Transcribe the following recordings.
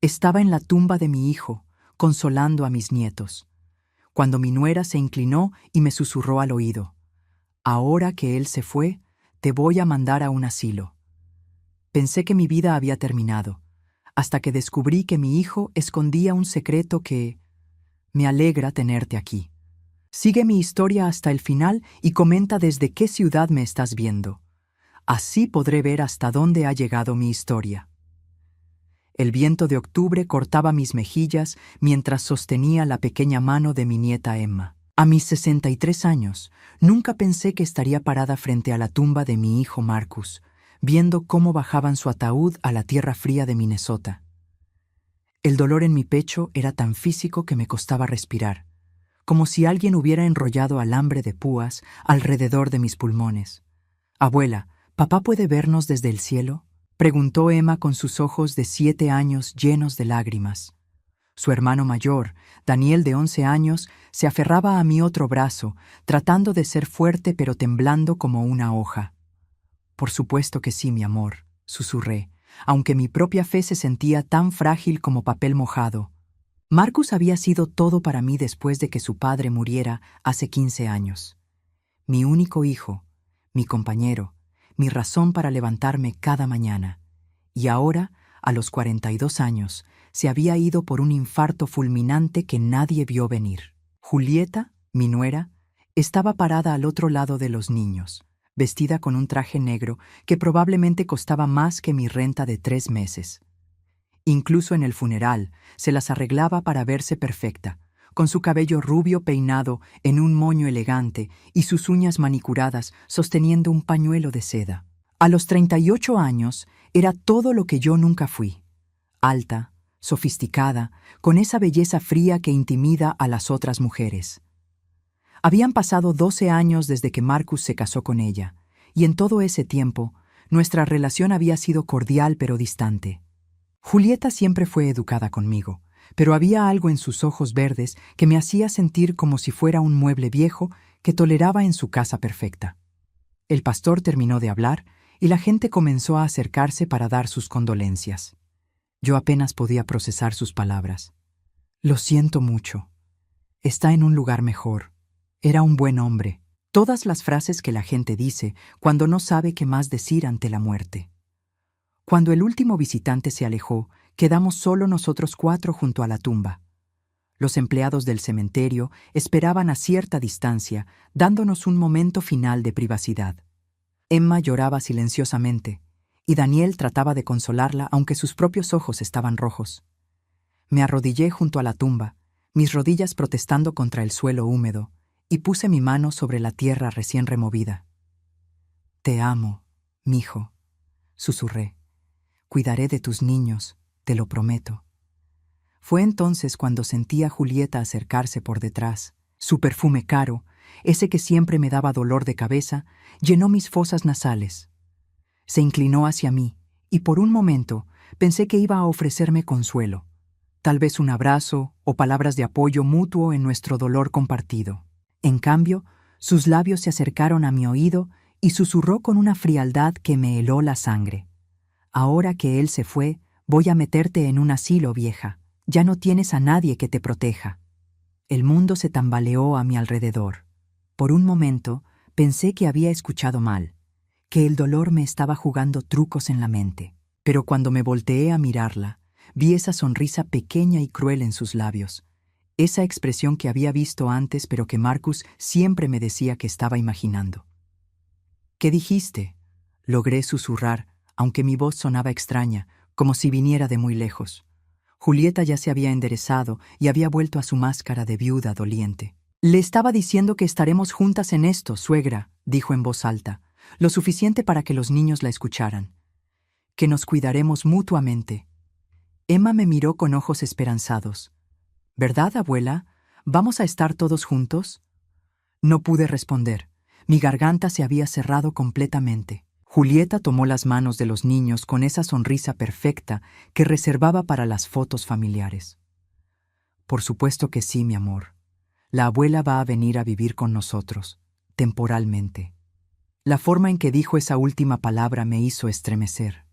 Estaba en la tumba de mi hijo, consolando a mis nietos, cuando mi nuera se inclinó y me susurró al oído: «Ahora que él se fue, te voy a mandar a un asilo». Pensé que mi vida había terminado, hasta que descubrí que mi hijo escondía un secreto que... Me alegra tenerte aquí. Sigue mi historia hasta el final y comenta desde qué ciudad me estás viendo. Así podré ver hasta dónde ha llegado mi historia. El viento de octubre cortaba mis mejillas mientras sostenía la pequeña mano de mi nieta Emma. A mis 63 años, nunca pensé que estaría parada frente a la tumba de mi hijo Marcus, viendo cómo bajaban su ataúd a la tierra fría de Minnesota. El dolor en mi pecho era tan físico que me costaba respirar, como si alguien hubiera enrollado alambre de púas alrededor de mis pulmones. «Abuela, ¿papá puede vernos desde el cielo?», preguntó Emma con sus ojos de 7 años llenos de lágrimas. Su hermano mayor, Daniel, de 11 años, se aferraba a mi otro brazo, tratando de ser fuerte pero temblando como una hoja. «Por supuesto que sí, mi amor», susurré, aunque mi propia fe se sentía tan frágil como papel mojado. Marcus había sido todo para mí después de que su padre muriera hace 15 años. Mi único hijo, mi compañero, mi razón para levantarme cada mañana. Y ahora, a los 42 años, se había ido por un infarto fulminante que nadie vio venir. Julieta, mi nuera, estaba parada al otro lado de los niños, vestida con un traje negro que probablemente costaba más que mi renta de 3 meses. Incluso en el funeral, se las arreglaba para verse perfecta, con su cabello rubio peinado en un moño elegante y sus uñas manicuradas sosteniendo un pañuelo de seda. A los 38 años, era todo lo que yo nunca fui. Alta, sofisticada, con esa belleza fría que intimida a las otras mujeres. Habían pasado 12 años desde que Marcus se casó con ella, y en todo ese tiempo, nuestra relación había sido cordial pero distante. Julieta siempre fue educada conmigo, pero había algo en sus ojos verdes que me hacía sentir como si fuera un mueble viejo que toleraba en su casa perfecta. El pastor terminó de hablar y la gente comenzó a acercarse para dar sus condolencias. Yo apenas podía procesar sus palabras. «Lo siento mucho. Está en un lugar mejor. Era un buen hombre». Todas las frases que la gente dice cuando no sabe qué más decir ante la muerte. Cuando el último visitante se alejó, quedamos solo nosotros 4 junto a la tumba. Los empleados del cementerio esperaban a cierta distancia, dándonos un momento final de privacidad. Emma lloraba silenciosamente, y Daniel trataba de consolarla aunque sus propios ojos estaban rojos. Me arrodillé junto a la tumba, mis rodillas protestando contra el suelo húmedo, y puse mi mano sobre la tierra recién removida. «Te amo, mijo», susurré. «Cuidaré de tus niños, te lo prometo». Fue entonces cuando sentí a Julieta acercarse por detrás. Su perfume caro, ese que siempre me daba dolor de cabeza, llenó mis fosas nasales. Se inclinó hacia mí, y por un momento pensé que iba a ofrecerme consuelo, tal vez un abrazo o palabras de apoyo mutuo en nuestro dolor compartido. En cambio, sus labios se acercaron a mi oído y susurró con una frialdad que me heló la sangre. «Ahora que él se fue, voy a meterte en un asilo, vieja. Ya no tienes a nadie que te proteja». El mundo se tambaleó a mi alrededor. Por un momento pensé que había escuchado mal, que el dolor me estaba jugando trucos en la mente. Pero cuando me volteé a mirarla, vi esa sonrisa pequeña y cruel en sus labios, esa expresión que había visto antes pero que Marcus siempre me decía que estaba imaginando. «¿Qué dijiste?», logré susurrar, aunque mi voz sonaba extraña, como si viniera de muy lejos. Julieta ya se había enderezado y había vuelto a su máscara de viuda doliente. «Le estaba diciendo que estaremos juntas en esto, suegra», dijo en voz alta, lo suficiente para que los niños la escucharan. «Que nos cuidaremos mutuamente». Emma me miró con ojos esperanzados. «¿Verdad, abuela? ¿Vamos a estar todos juntos?». No pude responder. Mi garganta se había cerrado completamente. Julieta tomó las manos de los niños con esa sonrisa perfecta que reservaba para las fotos familiares. «Por supuesto que sí, mi amor. La abuela va a venir a vivir con nosotros, temporalmente». La forma en que dijo esa última palabra me hizo estremecer.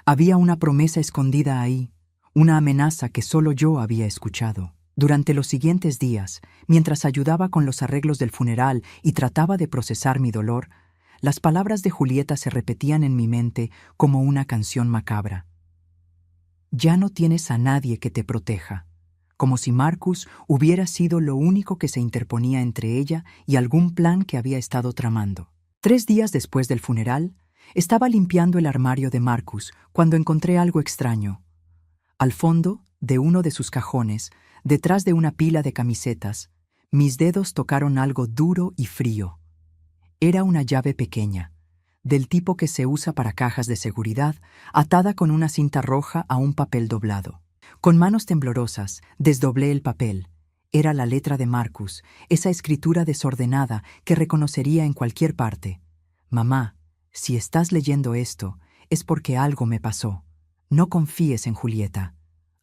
Había una promesa escondida ahí, una amenaza que solo yo había escuchado. Durante los siguientes días, mientras ayudaba con los arreglos del funeral y trataba de procesar mi dolor, las palabras de Julieta se repetían en mi mente como una canción macabra. Ya no tienes a nadie que te proteja, como si Marcus hubiera sido lo único que se interponía entre ella y algún plan que había estado tramando. 3 días después del funeral, estaba limpiando el armario de Marcus cuando encontré algo extraño. Al fondo de uno de sus cajones, detrás de una pila de camisetas, mis dedos tocaron algo duro y frío. Era una llave pequeña, del tipo que se usa para cajas de seguridad, atada con una cinta roja a un papel doblado. Con manos temblorosas, desdoblé el papel. Era la letra de Marcus, esa escritura desordenada que reconocería en cualquier parte. Mamá, si estás leyendo esto, es porque algo me pasó. No confíes en Julieta.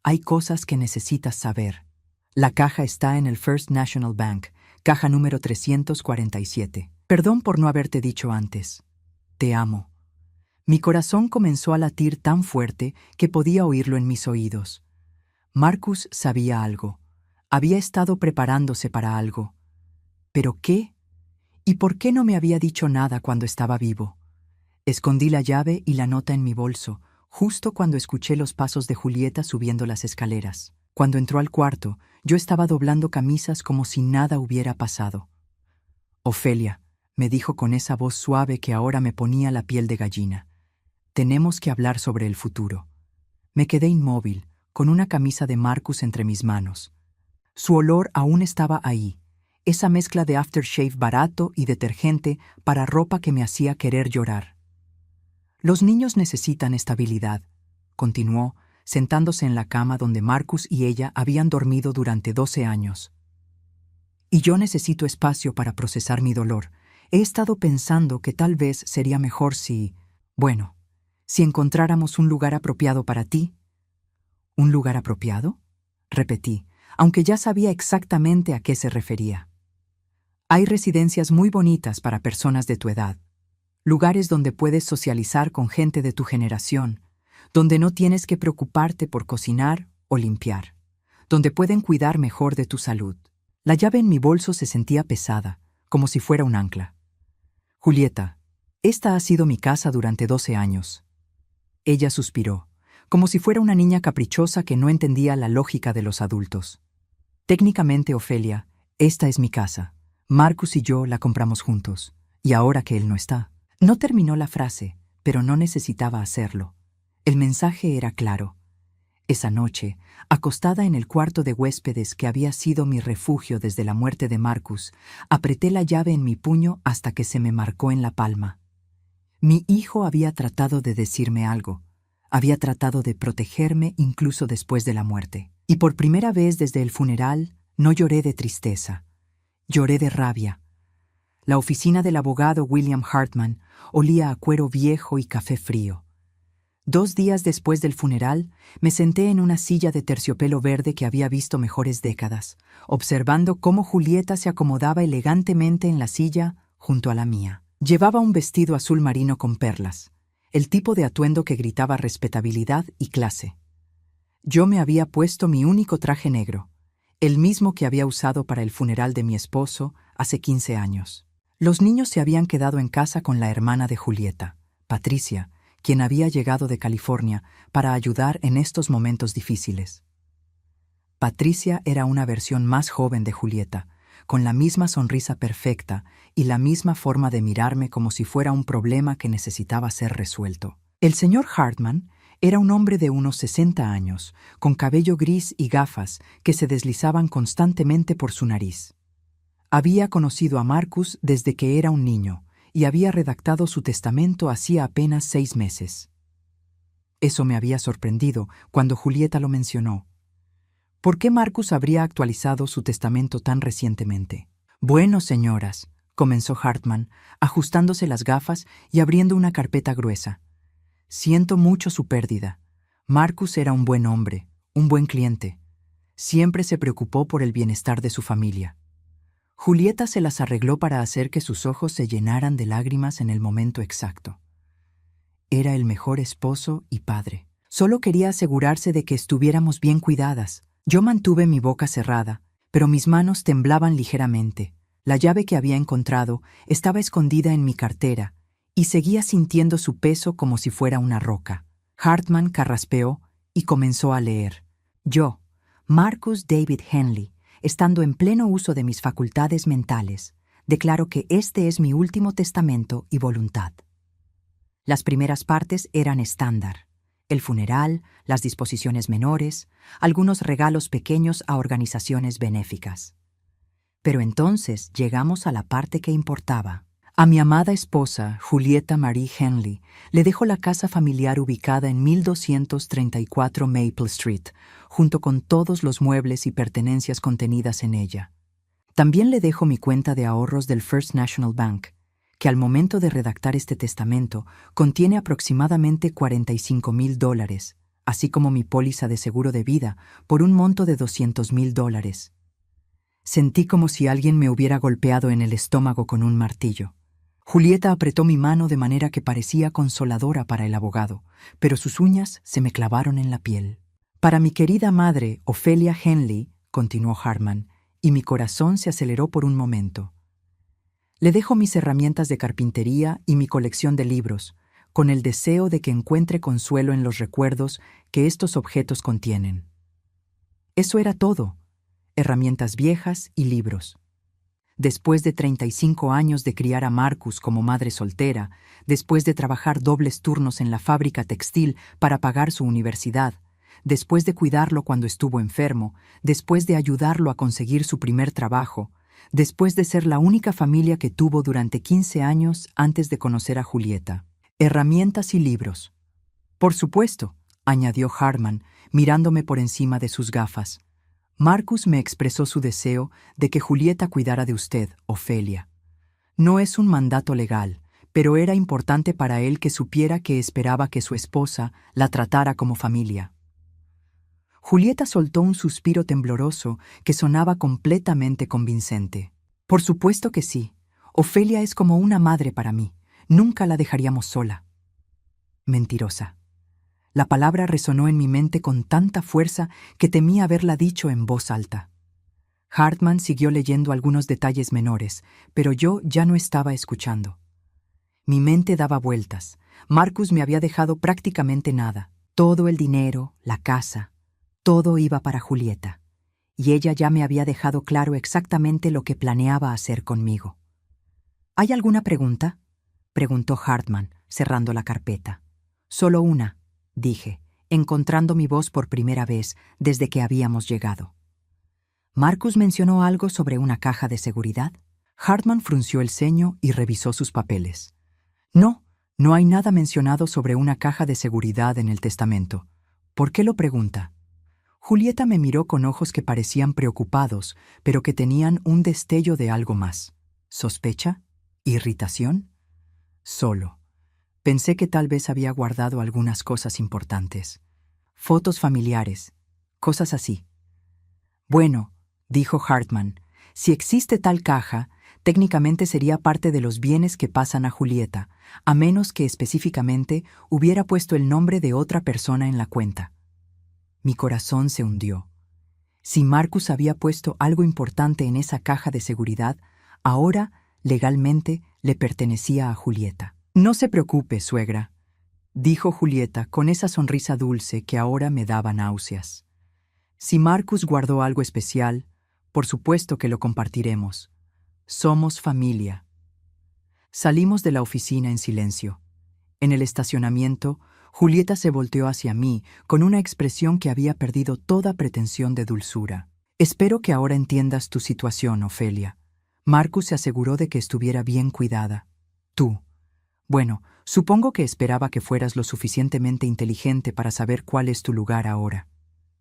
Hay cosas que necesitas saber. La caja está en el First National Bank, caja número 347. Perdón por no haberte dicho antes. Te amo. Mi corazón comenzó a latir tan fuerte que podía oírlo en mis oídos. Marcus sabía algo. Había estado preparándose para algo. ¿Pero qué? ¿Y por qué no me había dicho nada cuando estaba vivo? Escondí la llave y la nota en mi bolso, justo cuando escuché los pasos de Julieta subiendo las escaleras. Cuando entró al cuarto, yo estaba doblando camisas como si nada hubiera pasado. Ofelia, me dijo con esa voz suave que ahora me ponía la piel de gallina. Tenemos que hablar sobre el futuro. Me quedé inmóvil, con una camisa de Marcus entre mis manos. Su olor aún estaba ahí, esa mezcla de aftershave barato y detergente para ropa que me hacía querer llorar. Los niños necesitan estabilidad, continuó, sentándose en la cama donde Marcus y ella habían dormido durante 12 años. Y yo necesito espacio para procesar mi dolor. He estado pensando que tal vez sería mejor si encontráramos un lugar apropiado para ti. ¿Un lugar apropiado? Repetí, aunque ya sabía exactamente a qué se refería. Hay residencias muy bonitas para personas de tu edad, lugares donde puedes socializar con gente de tu generación, donde no tienes que preocuparte por cocinar o limpiar, donde pueden cuidar mejor de tu salud. La llave en mi bolso se sentía pesada, como si fuera un ancla. Julieta, esta ha sido mi casa durante 12 años. Ella suspiró, como si fuera una niña caprichosa que no entendía la lógica de los adultos. Técnicamente, Ofelia, esta es mi casa. Marcus y yo la compramos juntos, y ahora que él no está. No terminó la frase, pero no necesitaba hacerlo. El mensaje era claro. Esa noche, acostada en el cuarto de huéspedes que había sido mi refugio desde la muerte de Marcus, apreté la llave en mi puño hasta que se me marcó en la palma. Mi hijo había tratado de decirme algo. Había tratado de protegerme incluso después de la muerte. Y por primera vez desde el funeral, no lloré de tristeza. Lloré de rabia. La oficina del abogado William Hartman olía a cuero viejo y café frío. 2 días después del funeral, me senté en una silla de terciopelo verde que había visto mejores décadas, observando cómo Julieta se acomodaba elegantemente en la silla junto a la mía. Llevaba un vestido azul marino con perlas, el tipo de atuendo que gritaba respetabilidad y clase. Yo me había puesto mi único traje negro, el mismo que había usado para el funeral de mi esposo hace 15 años. Los niños se habían quedado en casa con la hermana de Julieta, Patricia, quien había llegado de California para ayudar en estos momentos difíciles. Patricia era una versión más joven de Julieta, con la misma sonrisa perfecta y la misma forma de mirarme como si fuera un problema que necesitaba ser resuelto. El señor Hartman era un hombre de unos 60 años, con cabello gris y gafas que se deslizaban constantemente por su nariz. Había conocido a Marcus desde que era un niño, y había redactado su testamento hacía apenas 6 meses. Eso me había sorprendido cuando Julieta lo mencionó. ¿Por qué Marcus habría actualizado su testamento tan recientemente? Bueno, señoras, comenzó Hartman, ajustándose las gafas y abriendo una carpeta gruesa. Siento mucho su pérdida. Marcus era un buen hombre, un buen cliente. Siempre se preocupó por el bienestar de su familia. Julieta se las arregló para hacer que sus ojos se llenaran de lágrimas en el momento exacto. Era el mejor esposo y padre. Solo quería asegurarse de que estuviéramos bien cuidadas. Yo mantuve mi boca cerrada, pero mis manos temblaban ligeramente. La llave que había encontrado estaba escondida en mi cartera, y seguía sintiendo su peso como si fuera una roca. Hartman carraspeó y comenzó a leer. Yo, Marcus David Henley, estando en pleno uso de mis facultades mentales, declaro que este es mi último testamento y voluntad. Las primeras partes eran estándar. El funeral, las disposiciones menores, algunos regalos pequeños a organizaciones benéficas. Pero entonces llegamos a la parte que importaba. A mi amada esposa, Julieta Marie Henley, le dejo la casa familiar ubicada en 1234 Maple Street, junto con todos los muebles y pertenencias contenidas en ella. También le dejo mi cuenta de ahorros del First National Bank, que al momento de redactar este testamento contiene aproximadamente $45,000, así como mi póliza de seguro de vida por un monto de $200,000. Sentí como si alguien me hubiera golpeado en el estómago con un martillo. Julieta apretó mi mano de manera que parecía consoladora para el abogado, pero sus uñas se me clavaron en la piel. Para mi querida madre, Ophelia Henley, continuó Hartman, y mi corazón se aceleró por un momento. Le dejo mis herramientas de carpintería y mi colección de libros, con el deseo de que encuentre consuelo en los recuerdos que estos objetos contienen. Eso era todo, herramientas viejas y libros. Después de 35 años de criar a Marcus como madre soltera, después de trabajar dobles turnos en la fábrica textil para pagar su universidad, después de cuidarlo cuando estuvo enfermo, después de ayudarlo a conseguir su primer trabajo, después de ser la única familia que tuvo durante 15 años antes de conocer a Julieta. Herramientas y libros. Por supuesto, añadió Hartman, mirándome por encima de sus gafas. Marcus me expresó su deseo de que Julieta cuidara de usted, Ophelia. No es un mandato legal, pero era importante para él que supiera que esperaba que su esposa la tratara como familia. Julieta soltó un suspiro tembloroso que sonaba completamente convincente. Por supuesto que sí. Ophelia es como una madre para mí. Nunca la dejaríamos sola. Mentirosa. La palabra resonó en mi mente con tanta fuerza que temí haberla dicho en voz alta. Hartman siguió leyendo algunos detalles menores, pero yo ya no estaba escuchando. Mi mente daba vueltas. Marcus me había dejado prácticamente nada. Todo el dinero, la casa, todo iba para Julieta. Y ella ya me había dejado claro exactamente lo que planeaba hacer conmigo. ¿Hay alguna pregunta?, preguntó Hartman, cerrando la carpeta. Solo una, dije, encontrando mi voz por primera vez desde que habíamos llegado. ¿Marcus mencionó algo sobre una caja de seguridad? Hartman frunció el ceño y revisó sus papeles. No, no hay nada mencionado sobre una caja de seguridad en el testamento. ¿Por qué lo pregunta? Julieta me miró con ojos que parecían preocupados, pero que tenían un destello de algo más. ¿Sospecha? ¿Irritación? Solo. Pensé que tal vez había guardado algunas cosas importantes. Fotos familiares, cosas así. Bueno, dijo Hartman, si existe tal caja, técnicamente sería parte de los bienes que pasan a Julieta, a menos que específicamente hubiera puesto el nombre de otra persona en la cuenta. Mi corazón se hundió. Si Marcus había puesto algo importante en esa caja de seguridad, ahora, legalmente, le pertenecía a Julieta. No se preocupe, suegra, dijo Julieta con esa sonrisa dulce que ahora me daba náuseas. Si Marcus guardó algo especial, por supuesto que lo compartiremos. Somos familia. Salimos de la oficina en silencio. En el estacionamiento, Julieta se volteó hacia mí con una expresión que había perdido toda pretensión de dulzura. Espero que ahora entiendas tu situación, Ophelia. Marcus se aseguró de que estuviera bien cuidada. Tú. Bueno, supongo que esperaba que fueras lo suficientemente inteligente para saber cuál es tu lugar ahora.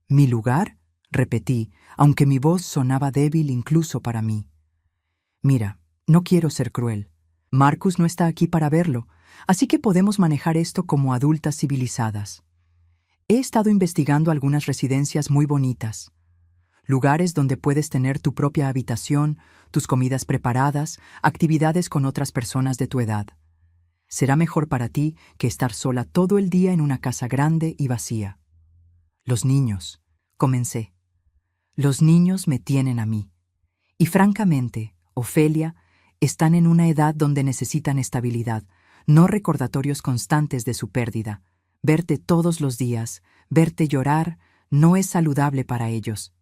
¿Mi lugar?, repetí, aunque mi voz sonaba débil incluso para mí. Mira, no quiero ser cruel. Marcus no está aquí para verlo, así que podemos manejar esto como adultas civilizadas. He estado investigando algunas residencias muy bonitas. Lugares donde puedes tener tu propia habitación, tus comidas preparadas, actividades con otras personas de tu edad. Será mejor para ti que estar sola todo el día en una casa grande y vacía. Los niños, comencé. Los niños me tienen a mí. Y francamente, Ofelia, están en una edad donde necesitan estabilidad, no recordatorios constantes de su pérdida. Verte todos los días, verte llorar, no es saludable para ellos.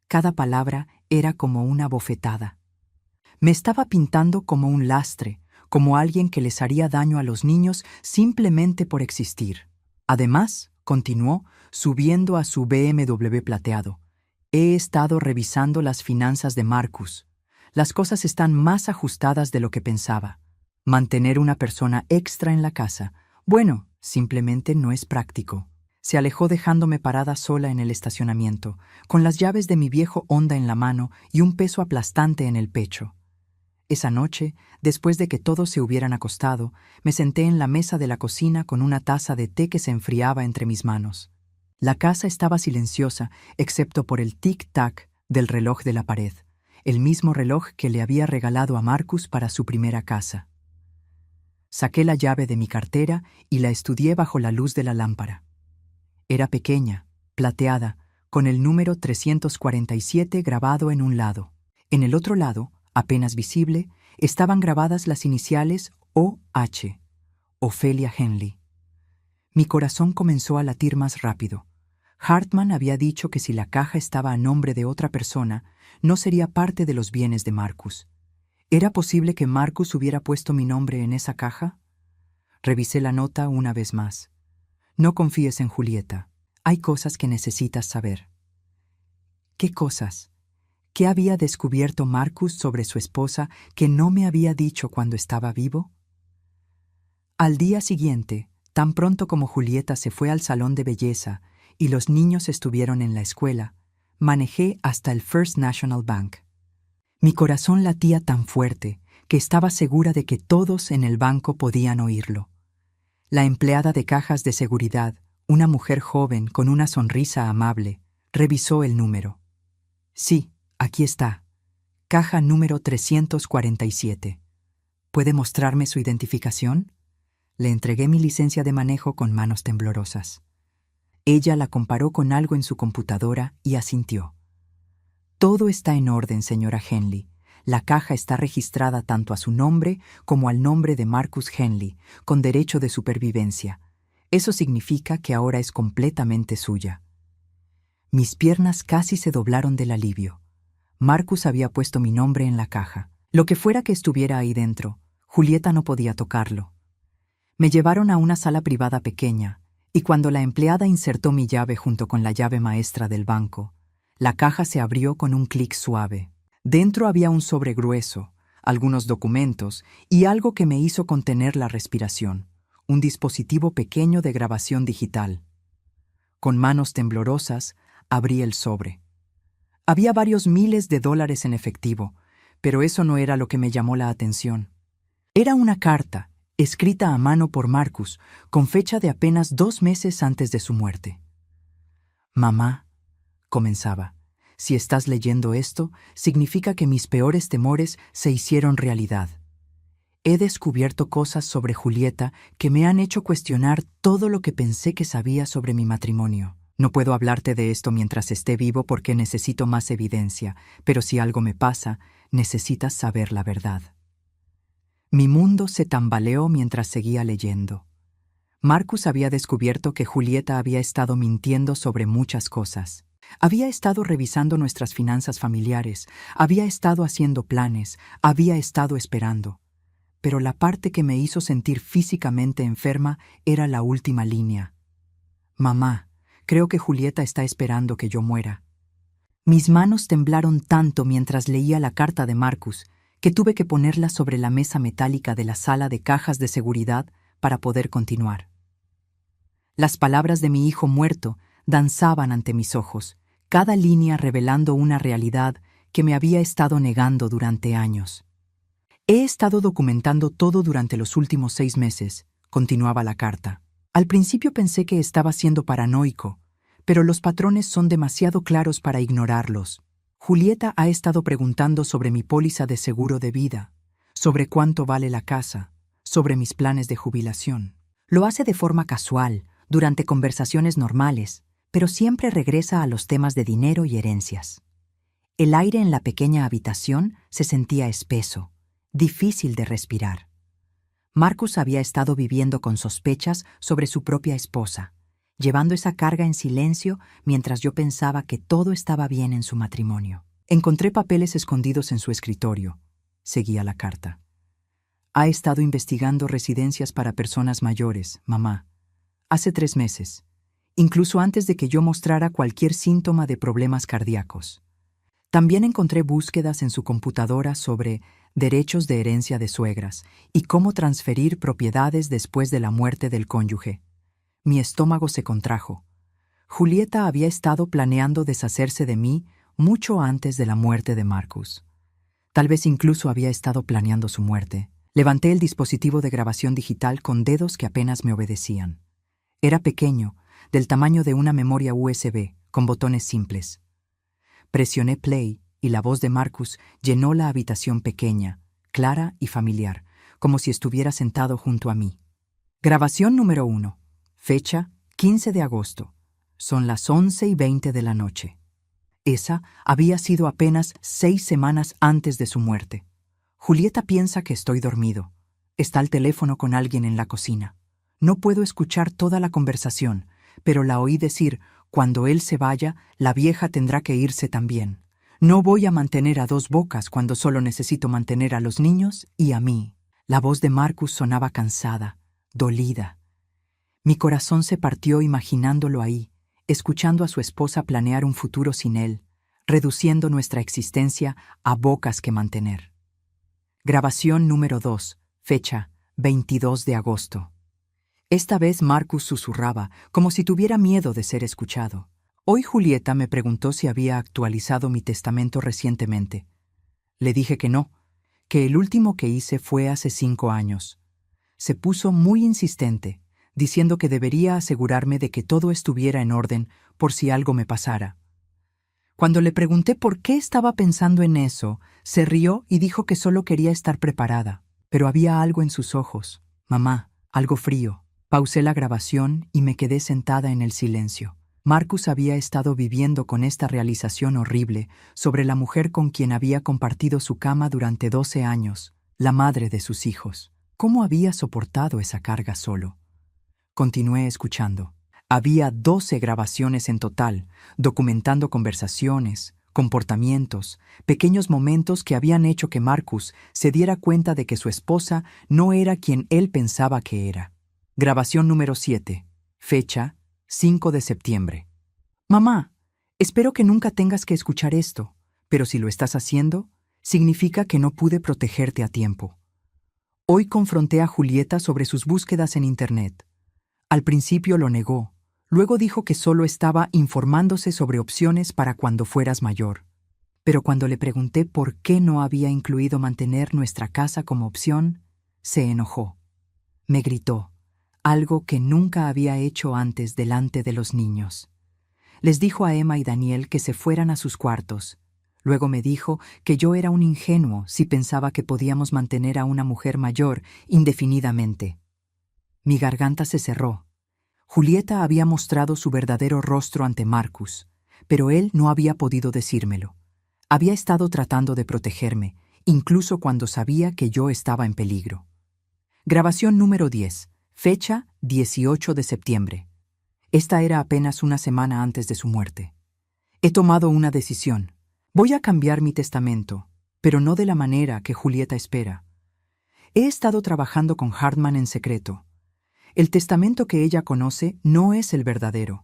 Cada palabra era como una bofetada. Me estaba pintando como un lastre, como alguien que les haría daño a los niños simplemente por existir. Además, continuó, subiendo a su BMW plateado, he estado revisando las finanzas de Marcus. Las cosas están más ajustadas de lo que pensaba. Mantener una persona extra en la casa, bueno, simplemente no es práctico. Se alejó dejándome parada sola en el estacionamiento, con las llaves de mi viejo Honda en la mano y un peso aplastante en el pecho. Esa noche, después de que todos se hubieran acostado, me senté en la mesa de la cocina con una taza de té que se enfriaba entre mis manos. La casa estaba silenciosa, excepto por el tic-tac del reloj de la pared, el mismo reloj que le había regalado a Marcus para su primera casa. Saqué la llave de mi cartera y la estudié bajo la luz de la lámpara. Era pequeña, plateada, con el número 347 grabado en un lado. En el otro lado, apenas visible, estaban grabadas las iniciales O.H., Ofelia Henley. Mi corazón comenzó a latir más rápido. Hartman había dicho que si la caja estaba a nombre de otra persona, no sería parte de los bienes de Marcus. ¿Era posible que Marcus hubiera puesto mi nombre en esa caja? Revisé la nota una vez más. No confíes en Julieta. Hay cosas que necesitas saber. ¿Qué cosas? ¿Qué había descubierto Marcus sobre su esposa que no me había dicho cuando estaba vivo? Al día siguiente, tan pronto como Julieta se fue al salón de belleza y los niños estuvieron en la escuela, manejé hasta el First National Bank. Mi corazón latía tan fuerte que estaba segura de que todos en el banco podían oírlo. La empleada de cajas de seguridad, una mujer joven con una sonrisa amable, revisó el número. Sí, aquí está. Caja número 347. ¿Puede mostrarme su identificación? Le entregué mi licencia de manejo con manos temblorosas. Ella la comparó con algo en su computadora y asintió. Todo está en orden, señora Henley. La caja está registrada tanto a su nombre como al nombre de Marcus Henley, con derecho de supervivencia. Eso significa que ahora es completamente suya. Mis piernas casi se doblaron del alivio. Marcus había puesto mi nombre en la caja. Lo que fuera que estuviera ahí dentro, Julieta no podía tocarlo. Me llevaron a una sala privada pequeña, y cuando la empleada insertó mi llave junto con la llave maestra del banco, la caja se abrió con un clic suave. Dentro había un sobre grueso, algunos documentos y algo que me hizo contener la respiración, un dispositivo pequeño de grabación digital. Con manos temblorosas, abrí el sobre. Había varios miles de dólares en efectivo, pero eso no era lo que me llamó la atención. Era una carta, escrita a mano por Marcus, con fecha de apenas 2 meses antes de su muerte. «Mamá», comenzaba, «si estás leyendo esto, significa que mis peores temores se hicieron realidad. He descubierto cosas sobre Julieta que me han hecho cuestionar todo lo que pensé que sabía sobre mi matrimonio. No puedo hablarte de esto mientras esté vivo porque necesito más evidencia, pero si algo me pasa, necesitas saber la verdad». Mi mundo se tambaleó mientras seguía leyendo. Marcus había descubierto que Julieta había estado mintiendo sobre muchas cosas. Había estado revisando nuestras finanzas familiares, había estado haciendo planes, había estado esperando. Pero la parte que me hizo sentir físicamente enferma era la última línea. «Mamá, creo que Julieta está esperando que yo muera». Mis manos temblaron tanto mientras leía la carta de Marcus que tuve que ponerla sobre la mesa metálica de la sala de cajas de seguridad para poder continuar. Las palabras de mi hijo muerto danzaban ante mis ojos, cada línea revelando una realidad que me había estado negando durante años. «He estado documentando todo durante los últimos 6 meses», continuaba la carta. «Al principio pensé que estaba siendo paranoico, pero los patrones son demasiado claros para ignorarlos. Julieta ha estado preguntando sobre mi póliza de seguro de vida, sobre cuánto vale la casa, sobre mis planes de jubilación. Lo hace de forma casual, durante conversaciones normales, pero siempre regresa a los temas de dinero y herencias. El aire en la pequeña habitación se sentía espeso, difícil de respirar. Marcus había estado viviendo con sospechas sobre su propia esposa, llevando esa carga en silencio mientras yo pensaba que todo estaba bien en su matrimonio. Encontré papeles escondidos en su escritorio. Seguía la carta. Ha estado investigando residencias para personas mayores, mamá. Hace 3 meses, incluso antes de que yo mostrara cualquier síntoma de problemas cardíacos. También encontré búsquedas en su computadora sobre derechos de herencia de suegras y cómo transferir propiedades después de la muerte del cónyuge. Mi estómago se contrajo. Julieta había estado planeando deshacerse de mí mucho antes de la muerte de Marcus. Tal vez incluso había estado planeando su muerte. Levanté el dispositivo de grabación digital con dedos que apenas me obedecían. Era pequeño, del tamaño de una memoria USB, con botones simples. Presioné play y la voz de Marcus llenó la habitación pequeña, clara y familiar, como si estuviera sentado junto a mí. Grabación número 1. Fecha 15 de agosto. Son las 11:20 de la noche. Esa había sido apenas 6 semanas antes de su muerte. Julieta piensa que estoy dormido. Está al teléfono con alguien en la cocina. No puedo escuchar toda la conversación, pero la oí decir: cuando él se vaya, la vieja tendrá que irse también. No voy a mantener a 2 bocas cuando solo necesito mantener a los niños y a mí. La voz de Marcus sonaba cansada, dolida. Mi corazón se partió imaginándolo ahí, escuchando a su esposa planear un futuro sin él, reduciendo nuestra existencia a bocas que mantener. Grabación número 2, fecha 22 de agosto. Esta vez Marcus susurraba, como si tuviera miedo de ser escuchado. Hoy Julieta me preguntó si había actualizado mi testamento recientemente. Le dije que no, que el último que hice fue hace 5 años. Se puso muy insistente, diciendo que debería asegurarme de que todo estuviera en orden por si algo me pasara. Cuando le pregunté por qué estaba pensando en eso, se rió y dijo que solo quería estar preparada. Pero había algo en sus ojos, mamá, algo frío. Pausé la grabación y me quedé sentada en el silencio. Marcus había estado viviendo con esta realización horrible sobre la mujer con quien había compartido su cama durante 12 años, la madre de sus hijos. ¿Cómo había soportado esa carga solo? Continué escuchando. Había 12 grabaciones en total, documentando conversaciones, comportamientos, pequeños momentos que habían hecho que Marcus se diera cuenta de que su esposa no era quien él pensaba que era. Grabación número 7, fecha 5 de septiembre. Mamá, espero que nunca tengas que escuchar esto, pero si lo estás haciendo, significa que no pude protegerte a tiempo. Hoy confronté a Julieta sobre sus búsquedas en Internet. Al principio lo negó, luego dijo que solo estaba informándose sobre opciones para cuando fueras mayor. Pero cuando le pregunté por qué no había incluido mantener nuestra casa como opción, se enojó. Me gritó, algo que nunca había hecho antes delante de los niños. Les dijo a Emma y Daniel que se fueran a sus cuartos. Luego me dijo que yo era un ingenuo si pensaba que podíamos mantener a una mujer mayor indefinidamente. Mi garganta se cerró. Julieta había mostrado su verdadero rostro ante Marcus, pero él no había podido decírmelo. Había estado tratando de protegerme, incluso cuando sabía que yo estaba en peligro. Grabación número 10. Fecha 18 de septiembre. Esta era apenas una semana antes de su muerte. He tomado una decisión. Voy a cambiar mi testamento, pero no de la manera que Julieta espera. He estado trabajando con Hartman en secreto. El testamento que ella conoce no es el verdadero.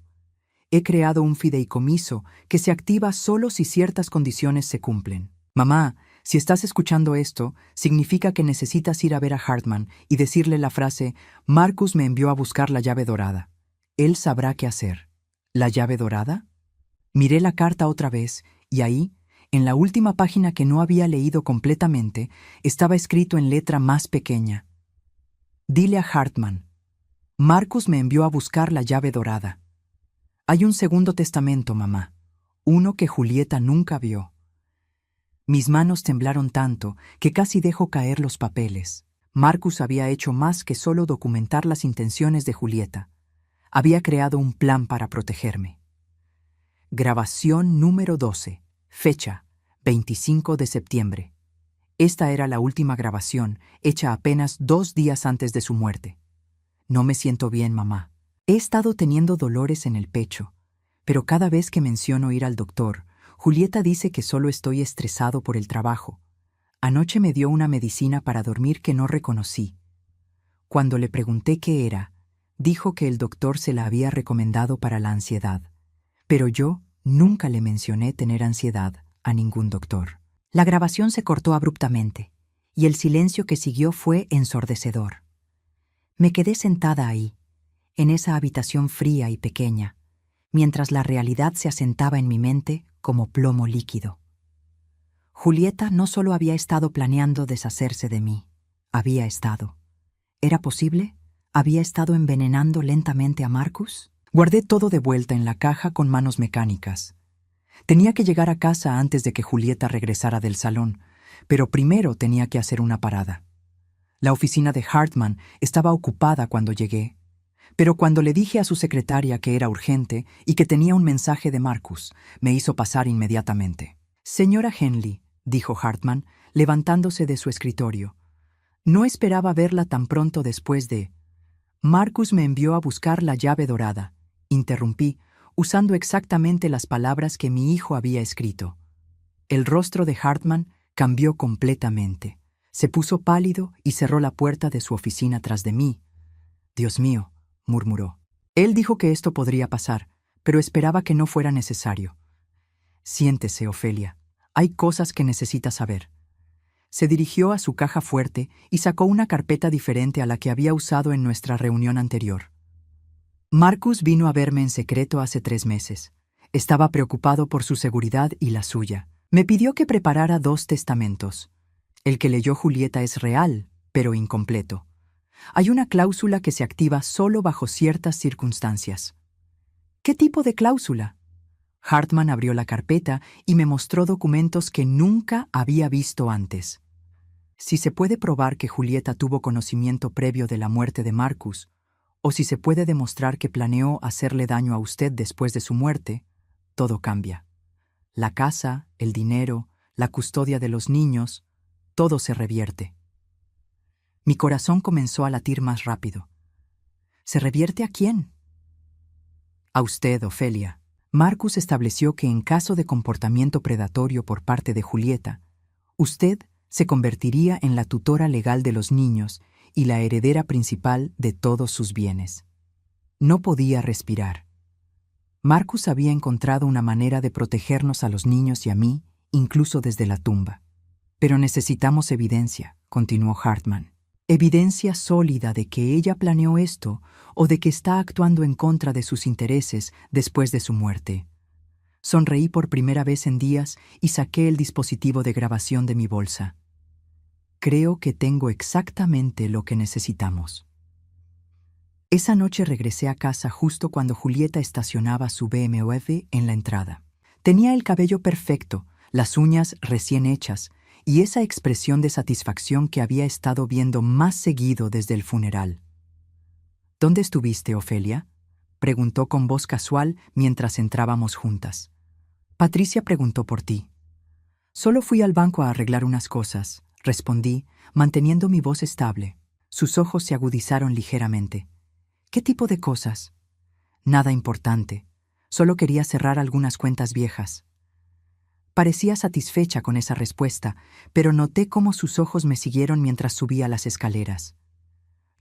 He creado un fideicomiso que se activa solo si ciertas condiciones se cumplen. Mamá, si estás escuchando esto, significa que necesitas ir a ver a Hartman y decirle la frase: Marcus me envió a buscar la llave dorada. Él sabrá qué hacer. ¿La llave dorada? Miré la carta otra vez y ahí, en la última página que no había leído completamente, estaba escrito en letra más pequeña: Dile a Hartman, Marcus me envió a buscar la llave dorada. Hay un segundo testamento, mamá, uno que Julieta nunca vio. Mis manos temblaron tanto que casi dejo caer los papeles. Marcus había hecho más que solo documentar las intenciones de Julieta. Había creado un plan para protegerme. Grabación número 12. Fecha: 25 de septiembre. Esta era la última grabación, hecha apenas 2 días antes de su muerte. No me siento bien, mamá. He estado teniendo dolores en el pecho, pero cada vez que menciono ir al doctor, Julieta dice que solo estoy estresado por el trabajo. Anoche me dio una medicina para dormir que no reconocí. Cuando le pregunté qué era, dijo que el doctor se la había recomendado para la ansiedad. Pero yo nunca le mencioné tener ansiedad a ningún doctor. La grabación se cortó abruptamente, y el silencio que siguió fue ensordecedor. Me quedé sentada ahí, en esa habitación fría y pequeña, mientras la realidad se asentaba en mi mente como plomo líquido. Julieta no solo había estado planeando deshacerse de mí, había estado. ¿Era posible? ¿Había estado envenenando lentamente a Marcus? Guardé todo de vuelta en la caja con manos mecánicas. Tenía que llegar a casa antes de que Julieta regresara del salón, pero primero tenía que hacer una parada. La oficina de Hartman estaba ocupada cuando llegué, pero cuando le dije a su secretaria que era urgente y que tenía un mensaje de Marcus, me hizo pasar inmediatamente. «Señora Henley», dijo Hartman, levantándose de su escritorio. «No esperaba verla tan pronto después de...» «Marcus me envió a buscar la llave dorada», interrumpí, usando exactamente las palabras que mi hijo había escrito. El rostro de Hartman cambió completamente. Se puso pálido y cerró la puerta de su oficina tras de mí. «Dios mío», murmuró. Él dijo que esto podría pasar, pero esperaba que no fuera necesario. «Siéntese, Ofelia. Hay cosas que necesita saber». Se dirigió a su caja fuerte y sacó una carpeta diferente a la que había usado en nuestra reunión anterior. Marcus vino a verme en secreto hace 3 meses. Estaba preocupado por su seguridad y la suya. Me pidió que preparara 2 testamentos. El que leyó Julieta es real, pero incompleto. Hay una cláusula que se activa solo bajo ciertas circunstancias. ¿Qué tipo de cláusula? Hartman abrió la carpeta y me mostró documentos que nunca había visto antes. Si se puede probar que Julieta tuvo conocimiento previo de la muerte de Marcus, o si se puede demostrar que planeó hacerle daño a usted después de su muerte, todo cambia. La casa, el dinero, la custodia de los niños, todo se revierte. Mi corazón comenzó a latir más rápido. ¿Se revierte a quién? A usted, Ofelia. Marcus estableció que en caso de comportamiento predatorio por parte de Julieta, usted se convertiría en la tutora legal de los niños y la heredera principal de todos sus bienes. No podía respirar. Marcus había encontrado una manera de protegernos a los niños y a mí, incluso desde la tumba. Pero necesitamos evidencia, continuó Hartman. Evidencia sólida de que ella planeó esto o de que está actuando en contra de sus intereses después de su muerte. Sonreí por primera vez en días y saqué el dispositivo de grabación de mi bolsa. Creo que tengo exactamente lo que necesitamos. Esa noche regresé a casa justo cuando Julieta estacionaba su BMW en la entrada. Tenía el cabello perfecto, las uñas recién hechas y esa expresión de satisfacción que había estado viendo más seguido desde el funeral. ¿Dónde estuviste, Ofelia?, preguntó con voz casual mientras entrábamos juntas. Patricia preguntó por ti. Solo fui al banco a arreglar unas cosas, respondí, manteniendo mi voz estable. Sus ojos se agudizaron ligeramente. ¿Qué tipo de cosas? Nada importante. Solo quería cerrar algunas cuentas viejas. Parecía satisfecha con esa respuesta, pero noté cómo sus ojos me siguieron mientras subía las escaleras.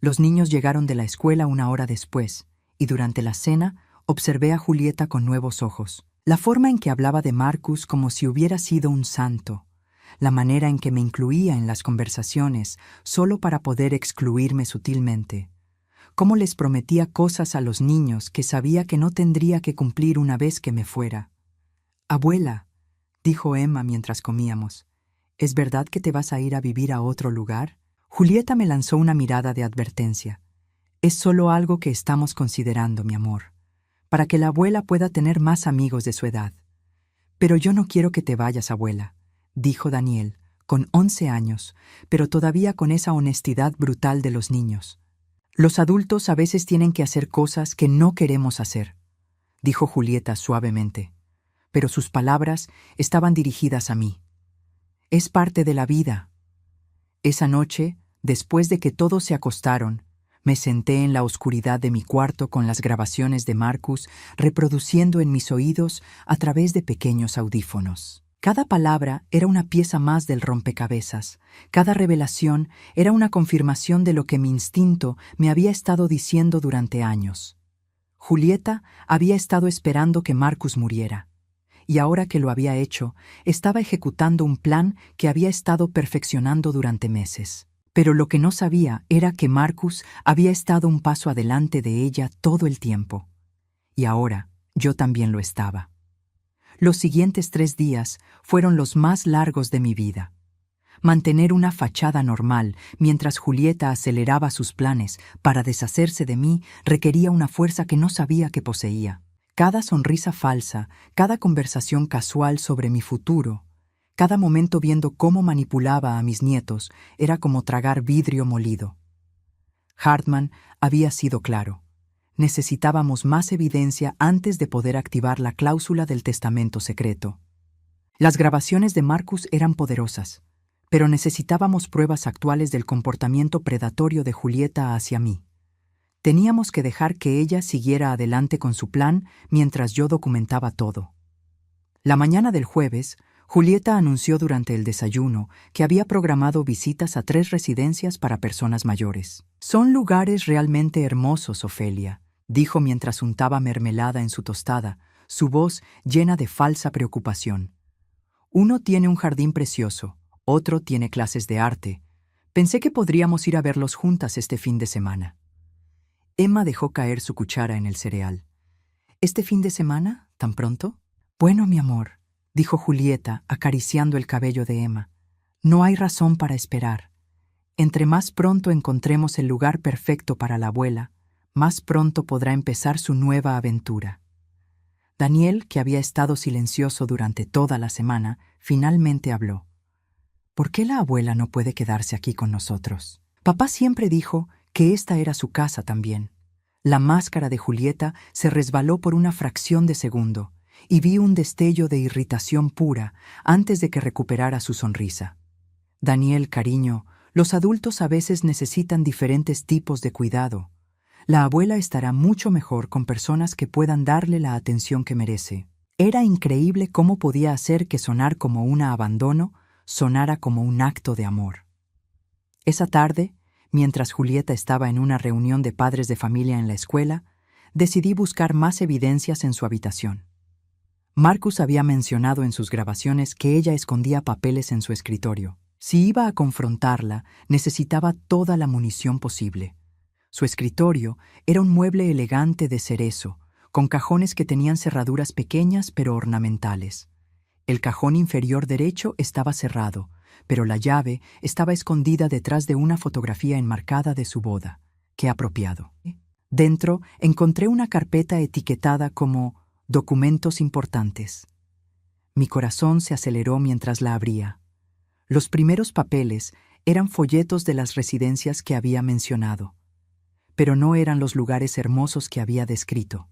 Los niños llegaron de la escuela 1 hora después, y durante la cena observé a Julieta con nuevos ojos. La forma en que hablaba de Marcus como si hubiera sido un santo. La manera en que me incluía en las conversaciones solo para poder excluirme sutilmente. Cómo les prometía cosas a los niños que sabía que no tendría que cumplir una vez que me fuera. «Abuela», dijo Emma mientras comíamos, «¿es verdad que te vas a ir a vivir a otro lugar?» Julieta me lanzó una mirada de advertencia. «Es solo algo que estamos considerando, mi amor, para que la abuela pueda tener más amigos de su edad». «Pero yo no quiero que te vayas, abuela», dijo Daniel, con 11 años, pero todavía con esa honestidad brutal de los niños. Los adultos a veces tienen que hacer cosas que no queremos hacer, dijo Julieta suavemente, pero sus palabras estaban dirigidas a mí. Es parte de la vida. Esa noche, después de que todos se acostaron, me senté en la oscuridad de mi cuarto con las grabaciones de Marcus reproduciendo en mis oídos a través de pequeños audífonos. Cada palabra era una pieza más del rompecabezas. Cada revelación era una confirmación de lo que mi instinto me había estado diciendo durante años. Julieta había estado esperando que Marcus muriera, y ahora que lo había hecho, estaba ejecutando un plan que había estado perfeccionando durante meses. Pero lo que no sabía era que Marcus había estado un paso adelante de ella todo el tiempo. Y ahora yo también lo estaba. Los siguientes 3 días fueron los más largos de mi vida. Mantener una fachada normal mientras Julieta aceleraba sus planes para deshacerse de mí requería una fuerza que no sabía que poseía. Cada sonrisa falsa, cada conversación casual sobre mi futuro, cada momento viendo cómo manipulaba a mis nietos era como tragar vidrio molido. Hartman había sido claro. Necesitábamos más evidencia antes de poder activar la cláusula del testamento secreto. Las grabaciones de Marcus eran poderosas, pero necesitábamos pruebas actuales del comportamiento predatorio de Julieta hacia mí. Teníamos que dejar que ella siguiera adelante con su plan mientras yo documentaba todo. La mañana del jueves, Julieta anunció durante el desayuno que había programado visitas a 3 residencias para personas mayores. «Son lugares realmente hermosos, Ofelia», dijo mientras untaba mermelada en su tostada, su voz llena de falsa preocupación. «Uno tiene un jardín precioso, otro tiene clases de arte. Pensé que podríamos ir a verlos juntas este fin de semana». Emma dejó caer su cuchara en el cereal. «¿Este fin de semana? ¿Tan pronto?» «Bueno, mi amor», dijo Julieta, acariciando el cabello de Emma. «No hay razón para esperar. Entre más pronto encontremos el lugar perfecto para la abuela, más pronto podrá empezar su nueva aventura». Daniel, que había estado silencioso durante toda la semana, finalmente habló. «¿Por qué la abuela no puede quedarse aquí con nosotros? Papá siempre dijo que esta era su casa también». La máscara de Julieta se resbaló por una fracción de segundo, y vi un destello de irritación pura antes de que recuperara su sonrisa. «Daniel, cariño, los adultos a veces necesitan diferentes tipos de cuidado. La abuela estará mucho mejor con personas que puedan darle la atención que merece». Era increíble cómo podía hacer que sonar como un abandono sonara como un acto de amor. Esa tarde, mientras Julieta estaba en una reunión de padres de familia en la escuela, decidí buscar más evidencias en su habitación. Marcus había mencionado en sus grabaciones que ella escondía papeles en su escritorio. Si iba a confrontarla, necesitaba toda la munición posible. Su escritorio era un mueble elegante de cerezo, con cajones que tenían cerraduras pequeñas pero ornamentales. El cajón inferior derecho estaba cerrado, pero la llave estaba escondida detrás de una fotografía enmarcada de su boda. ¡Qué apropiado! Dentro encontré una carpeta etiquetada como «Documentos importantes». Mi corazón se aceleró mientras la abría. Los primeros papeles eran folletos de las residencias que había mencionado, pero no eran los lugares hermosos que había descrito.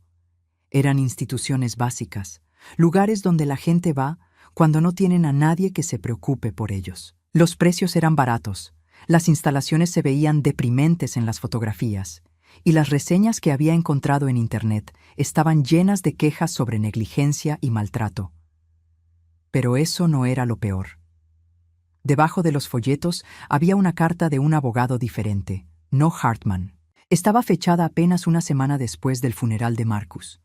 Eran instituciones básicas, lugares donde la gente va cuando no tienen a nadie que se preocupe por ellos. Los precios eran baratos, las instalaciones se veían deprimentes en las fotografías, y las reseñas que había encontrado en Internet estaban llenas de quejas sobre negligencia y maltrato. Pero eso no era lo peor. Debajo de los folletos había una carta de un abogado diferente, no Hartman. Estaba fechada apenas una semana después del funeral de Marcus.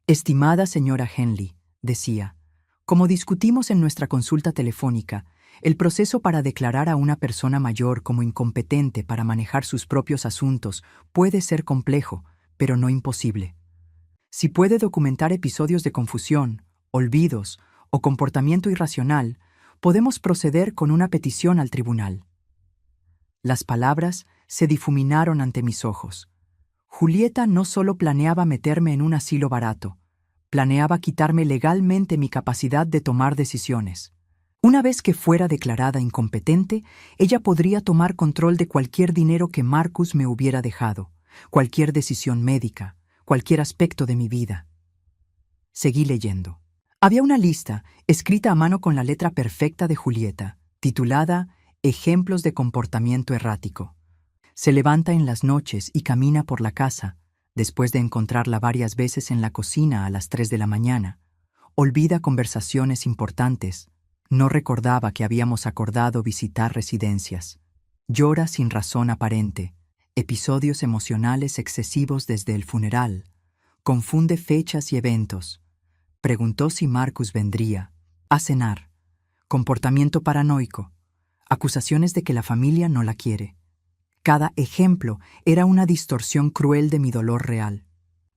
«Estimada señora Henley», decía, «como discutimos en nuestra consulta telefónica, el proceso para declarar a una persona mayor como incompetente para manejar sus propios asuntos puede ser complejo, pero no imposible. Si puede documentar episodios de confusión, olvidos o comportamiento irracional, podemos proceder con una petición al tribunal». Las palabras se difuminaron ante mis ojos. Julieta no solo planeaba meterme en un asilo barato, planeaba quitarme legalmente mi capacidad de tomar decisiones. Una vez que fuera declarada incompetente, ella podría tomar control de cualquier dinero que Marcus me hubiera dejado, cualquier decisión médica, cualquier aspecto de mi vida. Seguí leyendo. Había una lista, escrita a mano con la letra perfecta de Julieta, titulada Ejemplos de comportamiento errático. Se levanta en las noches y camina por la casa, después de encontrarla varias veces en la cocina a las 3 de la mañana. Olvida conversaciones importantes. No recordaba que habíamos acordado visitar residencias. Llora sin razón aparente. Episodios emocionales excesivos desde el funeral. Confunde fechas y eventos. Preguntó si Marcus vendría. A cenar. Comportamiento paranoico. Acusaciones de que la familia no la quiere. Cada ejemplo era una distorsión cruel de mi dolor real.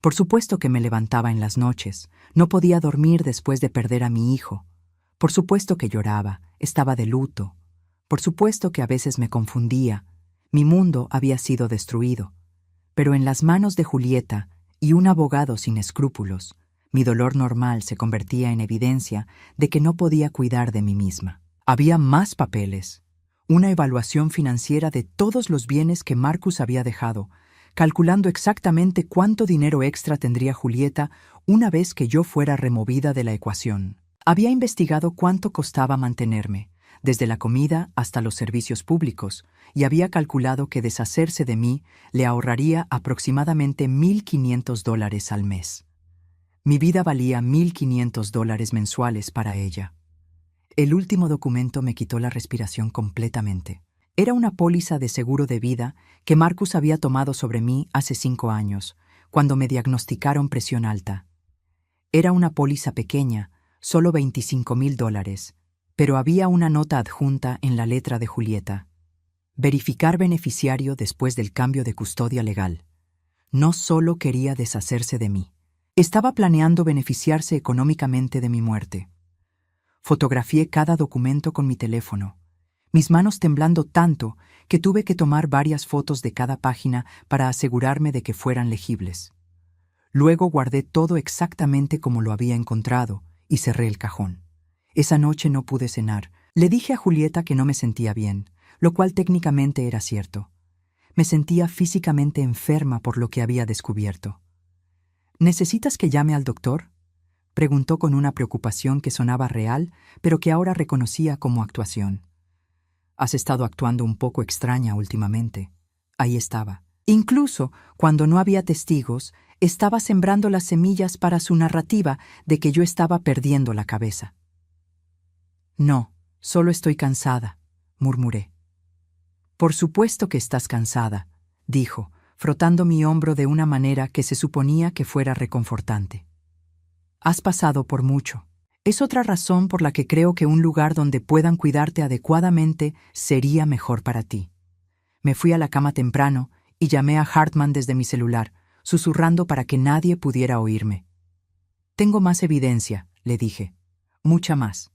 Por supuesto que me levantaba en las noches. No podía dormir después de perder a mi hijo. Por supuesto que lloraba, estaba de luto. Por supuesto que a veces me confundía. Mi mundo había sido destruido. Pero en las manos de Julieta y un abogado sin escrúpulos, mi dolor normal se convertía en evidencia de que no podía cuidar de mí misma. Había más papeles. Una evaluación financiera de todos los bienes que Marcus había dejado, calculando exactamente cuánto dinero extra tendría Julieta una vez que yo fuera removida de la ecuación. Había investigado cuánto costaba mantenerme, desde la comida hasta los servicios públicos, y había calculado que deshacerse de mí le ahorraría aproximadamente $1,500 al mes. Mi vida valía $1,500 mensuales para ella. El último documento me quitó la respiración completamente. Era una póliza de seguro de vida que Marcus había tomado sobre mí hace 5 años, cuando me diagnosticaron presión alta. Era una póliza pequeña, solo $25,000, pero había una nota adjunta en la letra de Julieta. Verificar beneficiario después del cambio de custodia legal. No solo quería deshacerse de mí. Estaba planeando beneficiarse económicamente de mi muerte. Fotografié cada documento con mi teléfono, mis manos temblando tanto que tuve que tomar varias fotos de cada página para asegurarme de que fueran legibles. Luego guardé todo exactamente como lo había encontrado y cerré el cajón. Esa noche no pude cenar. Le dije a Julieta que no me sentía bien, lo cual técnicamente era cierto. Me sentía físicamente enferma por lo que había descubierto. ¿Necesitas que llame al doctor?, preguntó con una preocupación que sonaba real, pero que ahora reconocía como actuación. Has estado actuando un poco extraña últimamente. Ahí estaba. Incluso cuando no había testigos, estaba sembrando las semillas para su narrativa de que yo estaba perdiendo la cabeza. No, solo estoy cansada, murmuré. Por supuesto que estás cansada, dijo, frotando mi hombro de una manera que se suponía que fuera reconfortante. Has pasado por mucho. Es otra razón por la que creo que un lugar donde puedan cuidarte adecuadamente sería mejor para ti. Me fui a la cama temprano y llamé a Hartman desde mi celular, susurrando para que nadie pudiera oírme. Tengo más evidencia, le dije. Mucha más.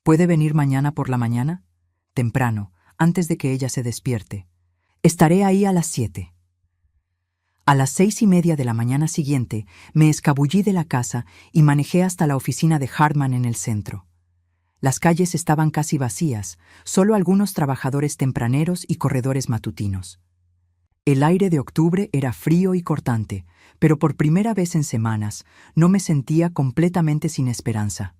¿Puede venir mañana por la mañana? Temprano, antes de que ella se despierte. Estaré ahí a las 7. A las 6:30 de la mañana siguiente, me escabullí de la casa y manejé hasta la oficina de Hartman en el centro. Las calles estaban casi vacías, solo algunos trabajadores tempraneros y corredores matutinos. El aire de octubre era frío y cortante, pero por primera vez en semanas no me sentía completamente sin esperanza.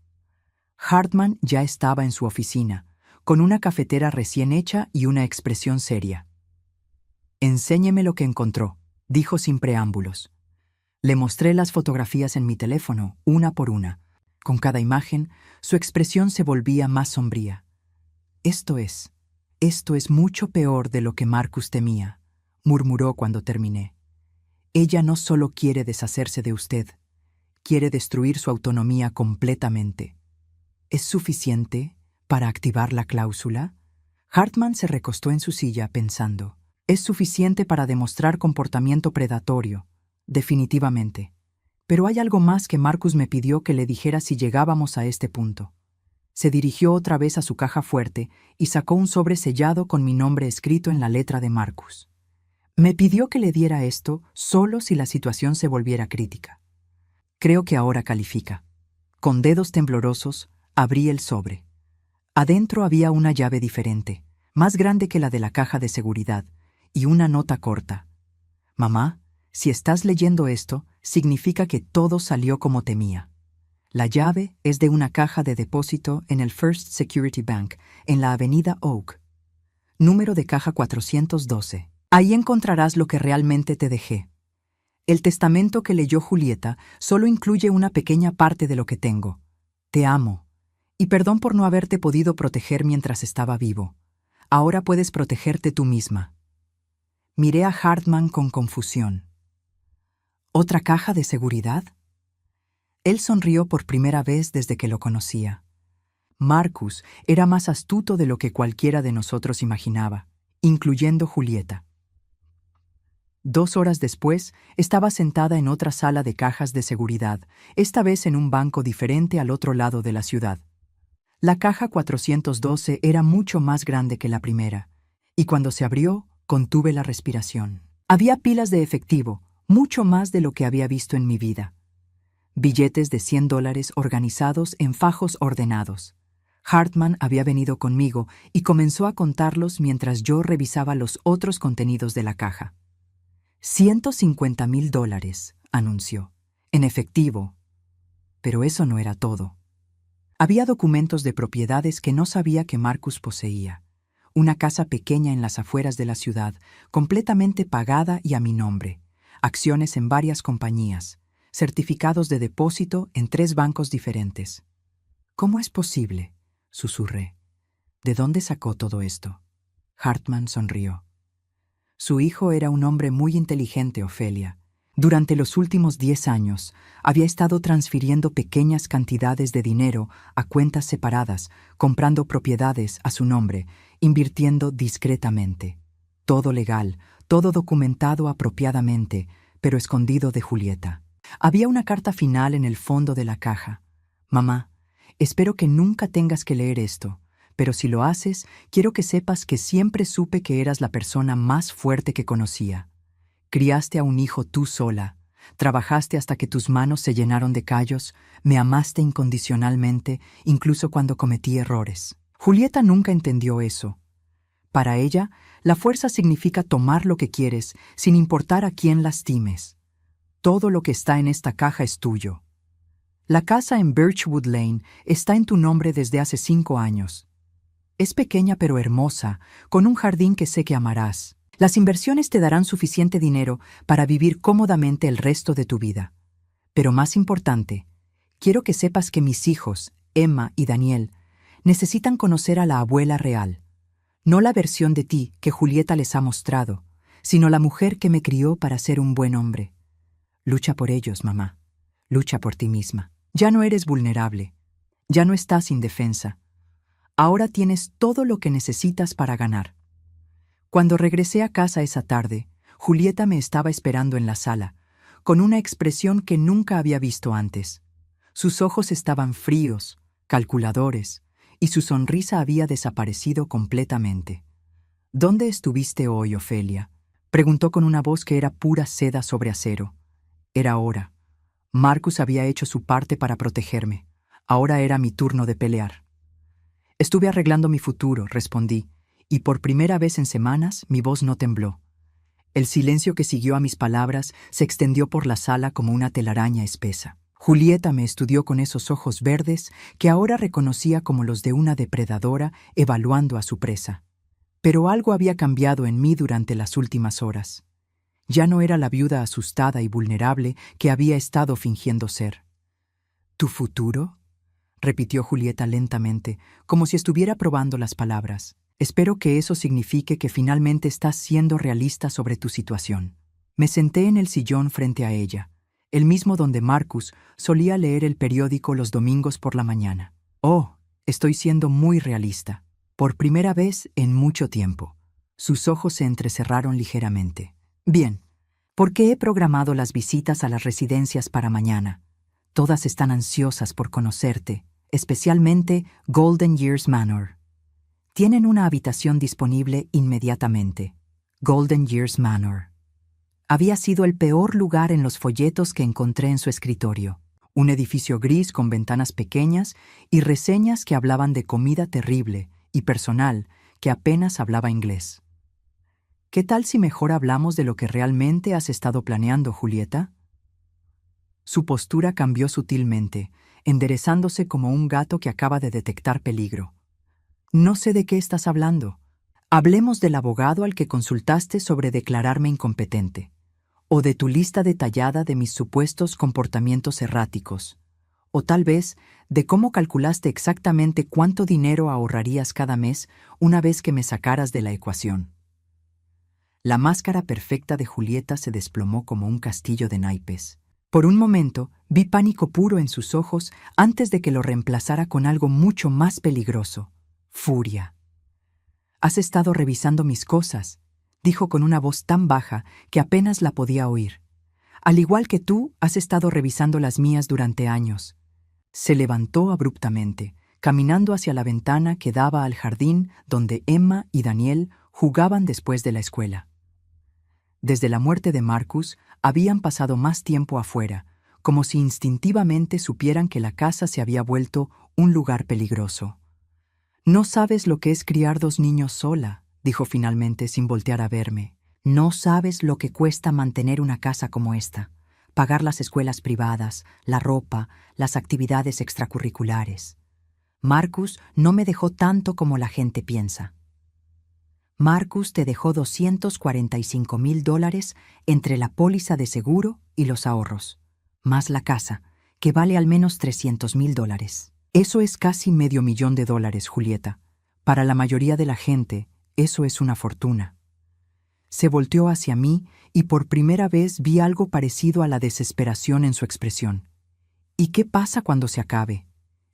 Hartman ya estaba en su oficina, con una cafetera recién hecha y una expresión seria. «Enséñeme lo que encontró», dijo sin preámbulos. Le mostré las fotografías en mi teléfono, una por una. Con cada imagen, su expresión se volvía más sombría. Esto es mucho peor de lo que Marcus temía», murmuró cuando terminé. «Ella no solo quiere deshacerse de usted, quiere destruir su autonomía completamente. ¿Es suficiente para activar la cláusula?» Hartman se recostó en su silla pensando. «Es suficiente para demostrar comportamiento predatorio, definitivamente. Pero hay algo más que Marcus me pidió que le dijera si llegábamos a este punto». Se dirigió otra vez a su caja fuerte y sacó un sobre sellado con mi nombre escrito en la letra de Marcus. Me pidió que le diera esto solo si la situación se volviera crítica. Creo que ahora califica. Con dedos temblorosos, abrí el sobre. Adentro había una llave diferente, más grande que la de la caja de seguridad, y una nota corta. Mamá, si estás leyendo esto, significa que todo salió como temía. La llave es de una caja de depósito en el First Security Bank, en la avenida Oak. Número de caja 412. Ahí encontrarás lo que realmente te dejé. El testamento que leyó Julieta solo incluye una pequeña parte de lo que tengo. Te amo. Y perdón por no haberte podido proteger mientras estaba vivo. Ahora puedes protegerte tú misma. Miré a Hartman con confusión. ¿Otra caja de seguridad? Él sonrió por primera vez desde que lo conocía. Marcus era más astuto de lo que cualquiera de nosotros imaginaba, incluyendo Julieta. 2 horas después, estaba sentada en otra sala de cajas de seguridad, esta vez en un banco diferente al otro lado de la ciudad. La caja 412 era mucho más grande que la primera, y cuando se abrió, contuve la respiración. Había pilas de efectivo, mucho más de lo que había visto en mi vida. Billetes de $100 organizados en fajos ordenados. Hartman había venido conmigo y comenzó a contarlos mientras yo revisaba los otros contenidos de la caja. $150,000, anunció, en efectivo. Pero eso no era todo. Había documentos de propiedades que no sabía que Marcus poseía. Una casa pequeña en las afueras de la ciudad, completamente pagada y a mi nombre. Acciones en varias compañías. Certificados de depósito en 3 bancos diferentes. ¿Cómo es posible?, susurré. ¿De dónde sacó todo esto? Hartman sonrió. Su hijo era un hombre muy inteligente, Ofelia. Durante los últimos 10 años, había estado transfiriendo pequeñas cantidades de dinero a cuentas separadas, comprando propiedades a su nombre, invirtiendo discretamente. Todo legal, todo documentado apropiadamente, pero escondido de Julieta. Había una carta final en el fondo de la caja. Mamá, espero que nunca tengas que leer esto, pero si lo haces, quiero que sepas que siempre supe que eras la persona más fuerte que conocía. Criaste a un hijo tú sola, trabajaste hasta que tus manos se llenaron de callos, me amaste incondicionalmente, incluso cuando cometí errores. Julieta nunca entendió eso. Para ella, la fuerza significa tomar lo que quieres, sin importar a quién lastimes. Todo lo que está en esta caja es tuyo. La casa en Birchwood Lane está en tu nombre desde hace 5 años. Es pequeña pero hermosa, con un jardín que sé que amarás. Las inversiones te darán suficiente dinero para vivir cómodamente el resto de tu vida. Pero más importante, quiero que sepas que mis hijos, Emma y Daniel, necesitan conocer a la abuela real. No la versión de ti que Julieta les ha mostrado, sino la mujer que me crió para ser un buen hombre. Lucha por ellos, mamá. Lucha por ti misma. Ya no eres vulnerable. Ya no estás indefensa. Ahora tienes todo lo que necesitas para ganar. Cuando regresé a casa esa tarde, Julieta me estaba esperando en la sala, con una expresión que nunca había visto antes. Sus ojos estaban fríos, calculadores, y su sonrisa había desaparecido completamente. ¿Dónde estuviste hoy, Ofelia?, preguntó con una voz que era pura seda sobre acero. Era hora. Marcus había hecho su parte para protegerme. Ahora era mi turno de pelear. Estuve arreglando mi futuro, respondí, y por primera vez en semanas mi voz no tembló. El silencio que siguió a mis palabras se extendió por la sala como una telaraña espesa. Julieta me estudió con esos ojos verdes que ahora reconocía como los de una depredadora evaluando a su presa. Pero algo había cambiado en mí durante las últimas horas. Ya no era la viuda asustada y vulnerable que había estado fingiendo ser. ¿Tu futuro?, repitió Julieta lentamente, como si estuviera probando las palabras. Espero que eso signifique que finalmente estás siendo realista sobre tu situación. Me senté en el sillón frente a ella, el mismo donde Marcus solía leer el periódico los domingos por la mañana. Oh, estoy siendo muy realista. Por primera vez en mucho tiempo. Sus ojos se entrecerraron ligeramente. Bien, ¿por qué he programado las visitas a las residencias para mañana? Todas están ansiosas por conocerte, especialmente Golden Years Manor. Tienen una habitación disponible inmediatamente. Golden Years Manor. Había sido el peor lugar en los folletos que encontré en su escritorio. un edificio gris con ventanas pequeñas y reseñas que hablaban de comida terrible y personal que apenas hablaba inglés. ¿Qué tal si mejor hablamos de lo que realmente has estado planeando, Julieta? Su postura cambió sutilmente, enderezándose como un gato que acaba de detectar peligro. No sé de qué estás hablando. Hablemos del abogado al que consultaste sobre declararme incompetente, o de tu lista detallada de mis supuestos comportamientos erráticos, o tal vez de cómo calculaste exactamente cuánto dinero ahorrarías cada mes una vez que me sacaras de la ecuación. La máscara perfecta de Julieta se desplomó como un castillo de naipes. Por un momento, vi pánico puro en sus ojos antes de que lo reemplazara con algo mucho más peligroso: furia. «Has estado revisando mis cosas», dijo con una voz tan baja que apenas la podía oír. «Al igual que tú, has estado revisando las mías durante años». Se levantó abruptamente, caminando hacia la ventana que daba al jardín donde Emma y Daniel jugaban después de la escuela. Desde la muerte de Marcus, habían pasado más tiempo afuera, como si instintivamente supieran que la casa se había vuelto un lugar peligroso. «No sabes lo que es criar 2 niños sola», dijo finalmente sin voltear a verme. «No sabes lo que cuesta mantener una casa como esta. Pagar las escuelas privadas, la ropa, las actividades extracurriculares. Marcus no me dejó tanto como la gente piensa». «Marcus te dejó $245,000 entre la póliza de seguro y los ahorros, más la casa, que vale al menos $300,000. Eso es casi $500,000, Julieta. Para la mayoría de la gente, eso es una fortuna». Se volteó hacia mí y por primera vez vi algo parecido a la desesperación en su expresión. «¿Y qué pasa cuando se acabe?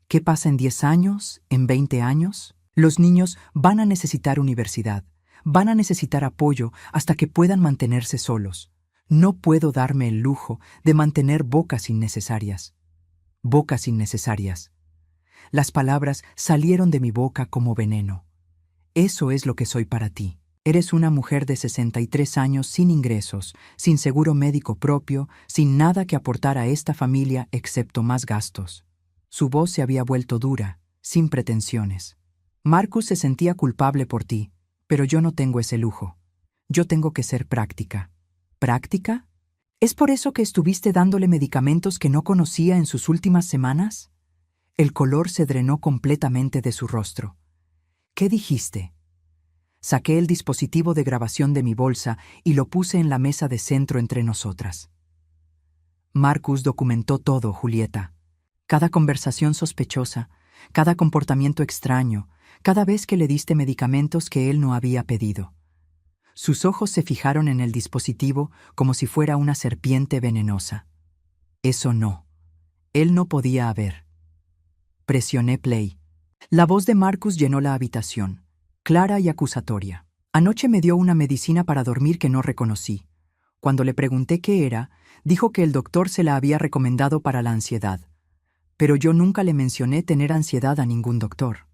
¿Qué pasa en 10 años? ¿En 20 años? Los niños van a necesitar universidad. Van a necesitar apoyo hasta que puedan mantenerse solos. No puedo darme el lujo de mantener bocas innecesarias». Bocas innecesarias. Las palabras salieron de mi boca como veneno. «Eso es lo que soy para ti. Eres una mujer de 63 años sin ingresos, sin seguro médico propio, sin nada que aportar a esta familia excepto más gastos». Su voz se había vuelto dura, sin pretensiones. «Marcus se sentía culpable por ti, pero yo no tengo ese lujo. Yo tengo que ser práctica». «¿Práctica? ¿Es por eso que estuviste dándole medicamentos que no conocía en sus últimas semanas?» El color se drenó completamente de su rostro. «¿Qué dijiste?» Saqué el dispositivo de grabación de mi bolsa y lo puse en la mesa de centro entre nosotras. «Marcus documentó todo, Julieta. Cada conversación sospechosa, cada comportamiento extraño, cada vez que le diste medicamentos que él no había pedido». Sus ojos se fijaron en el dispositivo como si fuera una serpiente venenosa. «Eso no. Él no podía haber». Presioné play. La voz de Marcus llenó la habitación, clara y acusatoria. «Anoche me dio una medicina para dormir que no reconocí. Cuando le pregunté qué era, dijo que el doctor se la había recomendado para la ansiedad. Pero yo nunca le mencioné tener ansiedad a ningún doctor».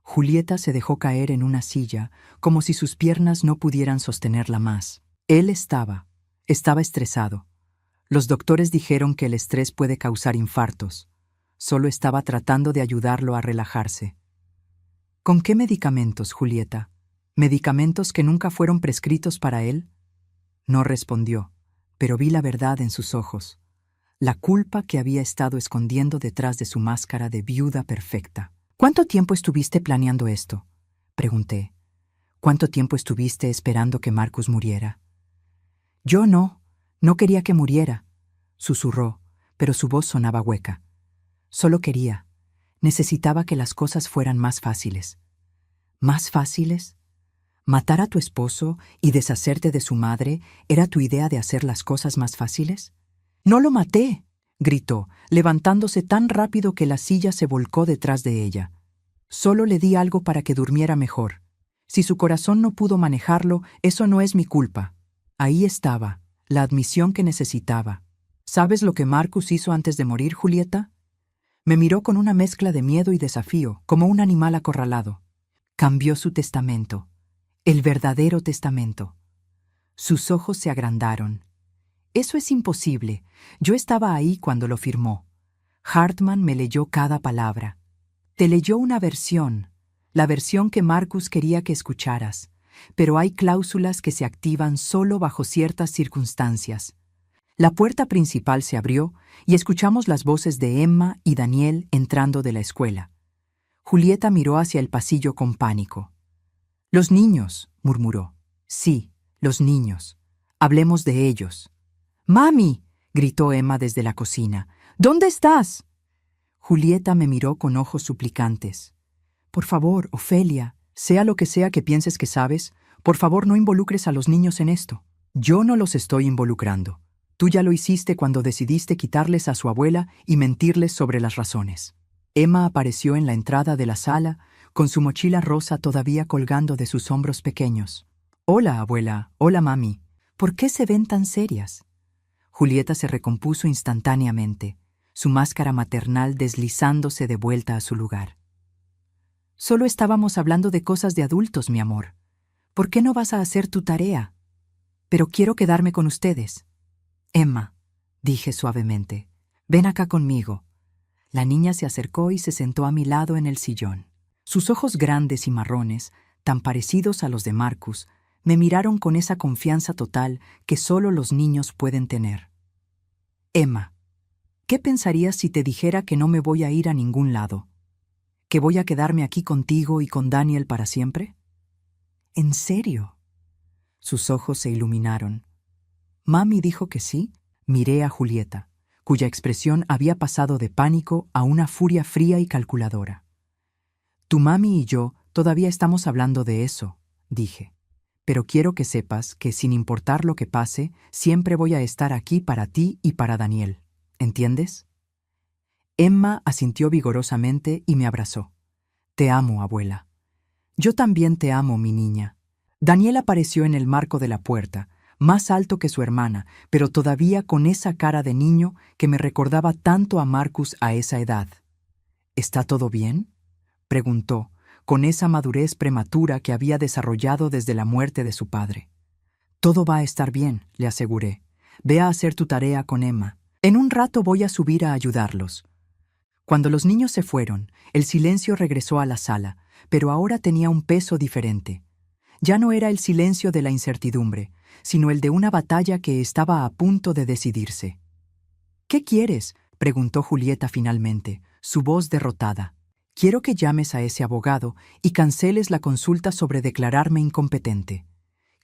Julieta se dejó caer en una silla, como si sus piernas no pudieran sostenerla más. Él estaba estresado. Los doctores dijeron que el estrés puede causar infartos. Solo estaba tratando de ayudarlo a relajarse. «¿Con qué medicamentos, Julieta? ¿Medicamentos que nunca fueron prescritos para él?» No respondió, pero vi la verdad en sus ojos, la culpa que había estado escondiendo detrás de su máscara de viuda perfecta. «¿Cuánto tiempo estuviste planeando esto?», pregunté. «¿Cuánto tiempo estuviste esperando que Marcus muriera?». «Yo no quería que muriera», susurró, pero su voz sonaba hueca. «Solo necesitaba que las cosas fueran más fáciles». «¿Más fáciles? ¿Matar a tu esposo y deshacerte de su madre era tu idea de hacer las cosas más fáciles?». «No lo maté», gritó, levantándose tan rápido que la silla se volcó detrás de ella. «Solo le di algo para que durmiera mejor. Si su corazón no pudo manejarlo, eso no es mi culpa». Ahí estaba, la admisión que necesitaba. «¿Sabes lo que Marcus hizo antes de morir, Julieta?». Me miró con una mezcla de miedo y desafío, como un animal acorralado. «Cambió su testamento. El verdadero testamento». Sus ojos se agrandaron. «Eso es imposible. Yo estaba ahí cuando lo firmó. Hartman me leyó cada palabra. Te leyó una versión, la versión que Marcus quería que escucharas, pero hay cláusulas que se activan solo bajo ciertas circunstancias. La puerta principal se abrió y escuchamos las voces de Emma y Daniel entrando de la escuela. Julieta miró hacia el pasillo con pánico. «Los niños», murmuró. «Sí, los niños. Hablemos de ellos». «¡Mami!», gritó Emma desde la cocina. «¿Dónde estás?». Julieta me miró con ojos suplicantes. «Por favor, Ofelia, sea lo que sea que pienses que sabes, por favor no involucres a los niños en esto». «Yo no los estoy involucrando. Tú ya lo hiciste cuando decidiste quitarles a su abuela y mentirles sobre las razones». Emma apareció en la entrada de la sala, con su mochila rosa todavía colgando de sus hombros pequeños. «Hola, abuela. Hola, mami. ¿Por qué se ven tan serias?». Julieta se recompuso instantáneamente, su máscara maternal deslizándose de vuelta a su lugar. «Solo estábamos hablando de cosas de adultos, mi amor. ¿Por qué no vas a hacer tu tarea? Pero quiero quedarme con ustedes». «Emma», dije suavemente, «ven acá conmigo». La niña se acercó y se sentó a mi lado en el sillón. Sus ojos grandes y marrones, tan parecidos a los de Marcus, me miraron con esa confianza total que solo los niños pueden tener. «Emma, ¿qué pensarías si te dijera que no me voy a ir a ningún lado? ¿Que voy a quedarme aquí contigo y con Daniel para siempre?». «¿En serio?». Sus ojos se iluminaron. «Mami dijo que sí». Miré a Julieta, cuya expresión había pasado de pánico a una furia fría y calculadora. «Tu mami y yo todavía estamos hablando de eso», dije. «Pero quiero que sepas que, sin importar lo que pase, siempre voy a estar aquí para ti y para Daniel. ¿Entiendes?». Emma asintió vigorosamente y me abrazó. «Te amo, abuela». «Yo también te amo, mi niña». Daniel apareció en el marco de la puerta, más alto que su hermana, pero todavía con esa cara de niño que me recordaba tanto a Marcus a esa edad. «¿Está todo bien?», preguntó, con esa madurez prematura que había desarrollado desde la muerte de su padre. «Todo va a estar bien», le aseguré. «Ve a hacer tu tarea con Emma. En un rato voy a subir a ayudarlos». Cuando los niños se fueron, el silencio regresó a la sala, pero ahora tenía un peso diferente. Ya no era el silencio de la incertidumbre, sino el de una batalla que estaba a punto de decidirse. «¿Qué quieres?», preguntó Julieta finalmente, su voz derrotada. «Quiero que llames a ese abogado y canceles la consulta sobre declararme incompetente.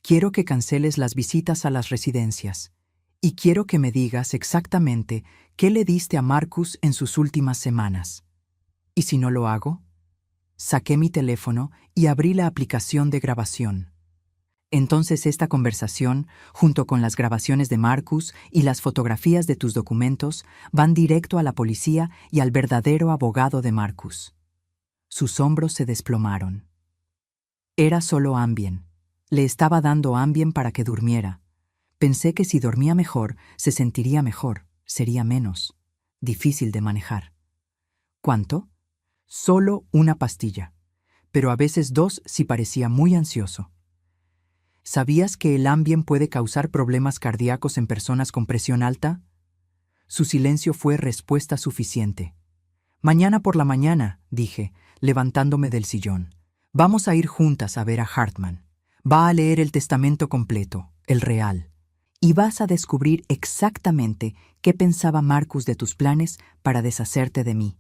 Quiero que canceles las visitas a las residencias. Y quiero que me digas exactamente qué le diste a Marcus en sus últimas semanas». «¿Y si no lo hago?». Saqué mi teléfono y abrí la aplicación de grabación. «Entonces esta conversación, junto con las grabaciones de Marcus y las fotografías de tus documentos, van directo a la policía y al verdadero abogado de Marcus». Sus hombros se desplomaron. Era solo Ambien. Le estaba dando Ambien para que durmiera. Pensé que si dormía mejor, se sentiría mejor, sería menos difícil de manejar. «¿Cuánto?». «Solo una pastilla, pero a veces 2 si parecía muy ansioso». «¿Sabías que el Ambien puede causar problemas cardíacos en personas con presión alta?». Su silencio fue respuesta suficiente. «Mañana por la mañana», dije, levantándome del sillón. «Vamos a ir juntas a ver a Hartman. Va a leer el testamento completo, el real. Y vas a descubrir exactamente qué pensaba Marcus de tus planes para deshacerte de mí».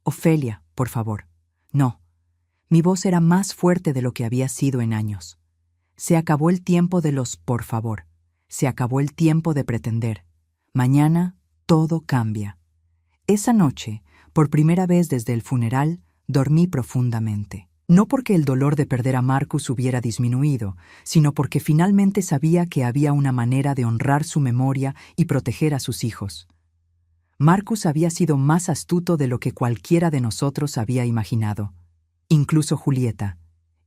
«Ofelia, por favor». «No». Mi voz era más fuerte de lo que había sido en años. Se acabó el tiempo de los por favor. Se acabó el tiempo de pretender. Mañana todo cambia. Esa noche, por primera vez desde el funeral, dormí profundamente. No porque el dolor de perder a Marcus hubiera disminuido, sino porque finalmente sabía que había una manera de honrar su memoria y proteger a sus hijos. Marcus había sido más astuto de lo que cualquiera de nosotros había imaginado, incluso Julieta,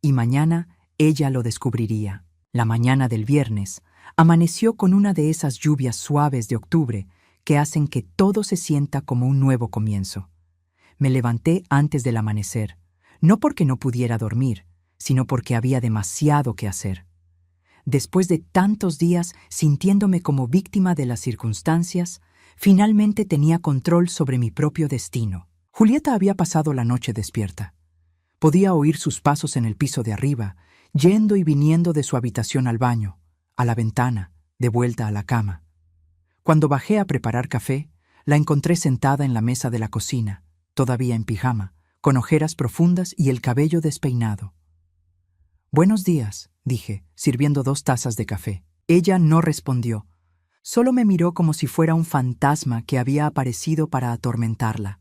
y mañana ella lo descubriría. La mañana del viernes amaneció con una de esas lluvias suaves de octubre que hacen que todo se sienta como un nuevo comienzo. Me levanté antes del amanecer, no porque no pudiera dormir, sino porque había demasiado que hacer. Después de tantos días sintiéndome como víctima de las circunstancias, Finalmente tenía control sobre mi propio destino. Julieta había pasado la noche despierta. Podía oír sus pasos en el piso de arriba, yendo y viniendo de su habitación al baño, a la ventana, de vuelta a la cama. Cuando bajé a preparar café, la encontré sentada en la mesa de la cocina, todavía en pijama, con ojeras profundas y el cabello despeinado. «Buenos días», dije, sirviendo 2 tazas de café. Ella no respondió. Solo me miró como si fuera un fantasma que había aparecido para atormentarla.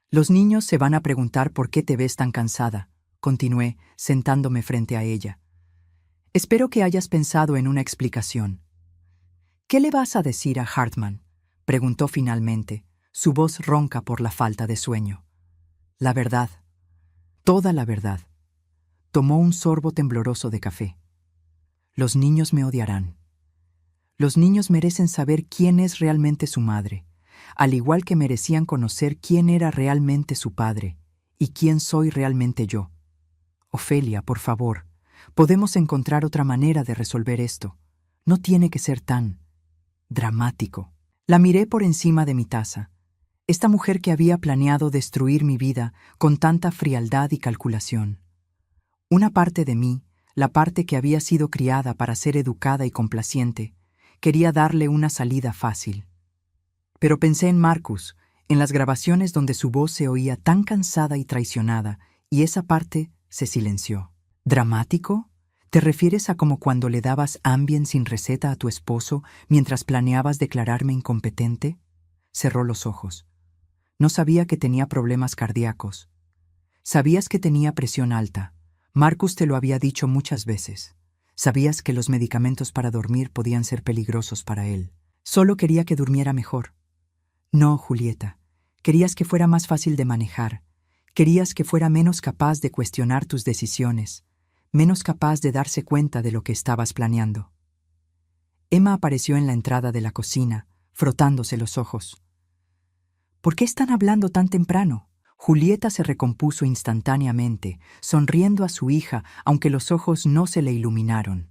«Los niños se van a preguntar por qué te ves tan cansada», continué, sentándome frente a ella. «Espero que hayas pensado en una explicación». «¿Qué le vas a decir a Hartman?», preguntó finalmente, su voz ronca por la falta de sueño. «La verdad. Toda la verdad». Tomó un sorbo tembloroso de café. «Los niños me odiarán. Los niños merecen saber quién es realmente su madre, al igual que merecían conocer quién era realmente su padre y quién soy realmente yo. Ofelia, por favor, podemos encontrar otra manera de resolver esto. No tiene que ser tan dramático». La miré por encima de mi taza. Esta mujer que había planeado destruir mi vida con tanta frialdad y calculación. Una parte de mí, la parte que había sido criada para ser educada y complaciente, quería darle una salida fácil. Pero pensé en Marcus, en las grabaciones donde su voz se oía tan cansada y traicionada, y esa parte se silenció. ¿Dramático? ¿Te refieres a como cuando le dabas Ambien sin receta a tu esposo mientras planeabas declararme incompetente? Cerró los ojos. No sabía que tenía problemas cardíacos. Sabías que tenía presión alta. Marcus te lo había dicho muchas veces. Sabías que los medicamentos para dormir podían ser peligrosos para él. Solo quería que durmiera mejor. No, Julieta. Querías que fuera más fácil de manejar. Querías que fuera menos capaz de cuestionar tus decisiones, menos capaz de darse cuenta de lo que estabas planeando. Emma apareció en la entrada de la cocina, frotándose los ojos. ¿Por qué están hablando tan temprano? Julieta se recompuso instantáneamente, sonriendo a su hija, aunque los ojos no se le iluminaron.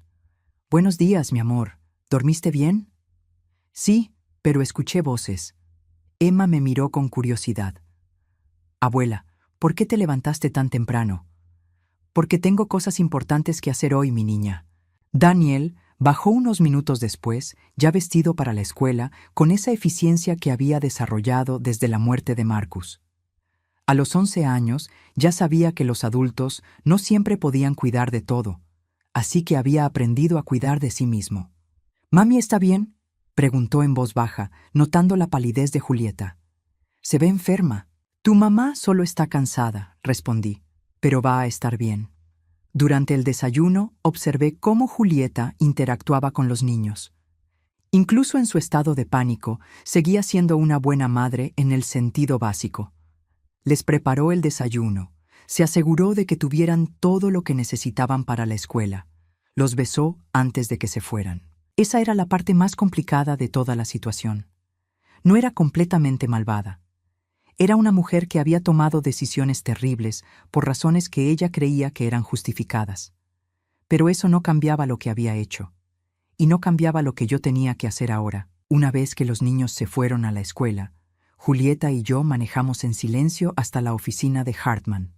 «Buenos días, mi amor. ¿Dormiste bien?» «Sí, pero escuché voces». Emma me miró con curiosidad. «Abuela, ¿por qué te levantaste tan temprano?» «Porque tengo cosas importantes que hacer hoy, mi niña». Daniel bajó unos minutos después, ya vestido para la escuela, con esa eficiencia que había desarrollado desde la muerte de Marcus. A los 11 años ya sabía que los adultos no siempre podían cuidar de todo, así que había aprendido a cuidar de sí mismo. «¿Mami está bien?», preguntó en voz baja, notando la palidez de Julieta. «Se ve enferma». «Tu mamá solo está cansada», respondí, «pero va a estar bien». Durante el desayuno observé cómo Julieta interactuaba con los niños. Incluso en su estado de pánico, seguía siendo una buena madre en el sentido básico. Les preparó el desayuno, se aseguró de que tuvieran todo lo que necesitaban para la escuela. Los besó antes de que se fueran. Esa era la parte más complicada de toda la situación. No era completamente malvada. Era una mujer que había tomado decisiones terribles por razones que ella creía que eran justificadas. Pero eso no cambiaba lo que había hecho. Y no cambiaba lo que yo tenía que hacer ahora. Una vez que los niños se fueron a la escuela, Julieta y yo manejamos en silencio hasta la oficina de Hartman.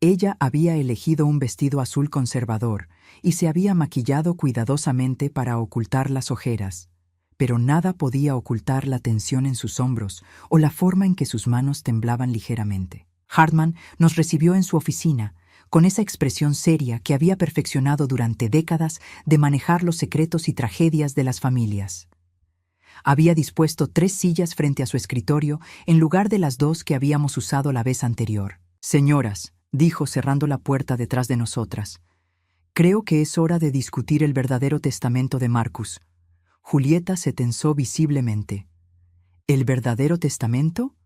Ella había elegido un vestido azul conservador y se había maquillado cuidadosamente para ocultar las ojeras, pero nada podía ocultar la tensión en sus hombros o la forma en que sus manos temblaban ligeramente. Hartman nos recibió en su oficina, con esa expresión seria que había perfeccionado durante décadas de manejar los secretos y tragedias de las familias. Había dispuesto 3 sillas frente a su escritorio en lugar de las 2 que habíamos usado la vez anterior. «Señoras», dijo cerrando la puerta detrás de nosotras, «creo que es hora de discutir el verdadero testamento de Marcus». Julieta se tensó visiblemente. ¿El verdadero testamento?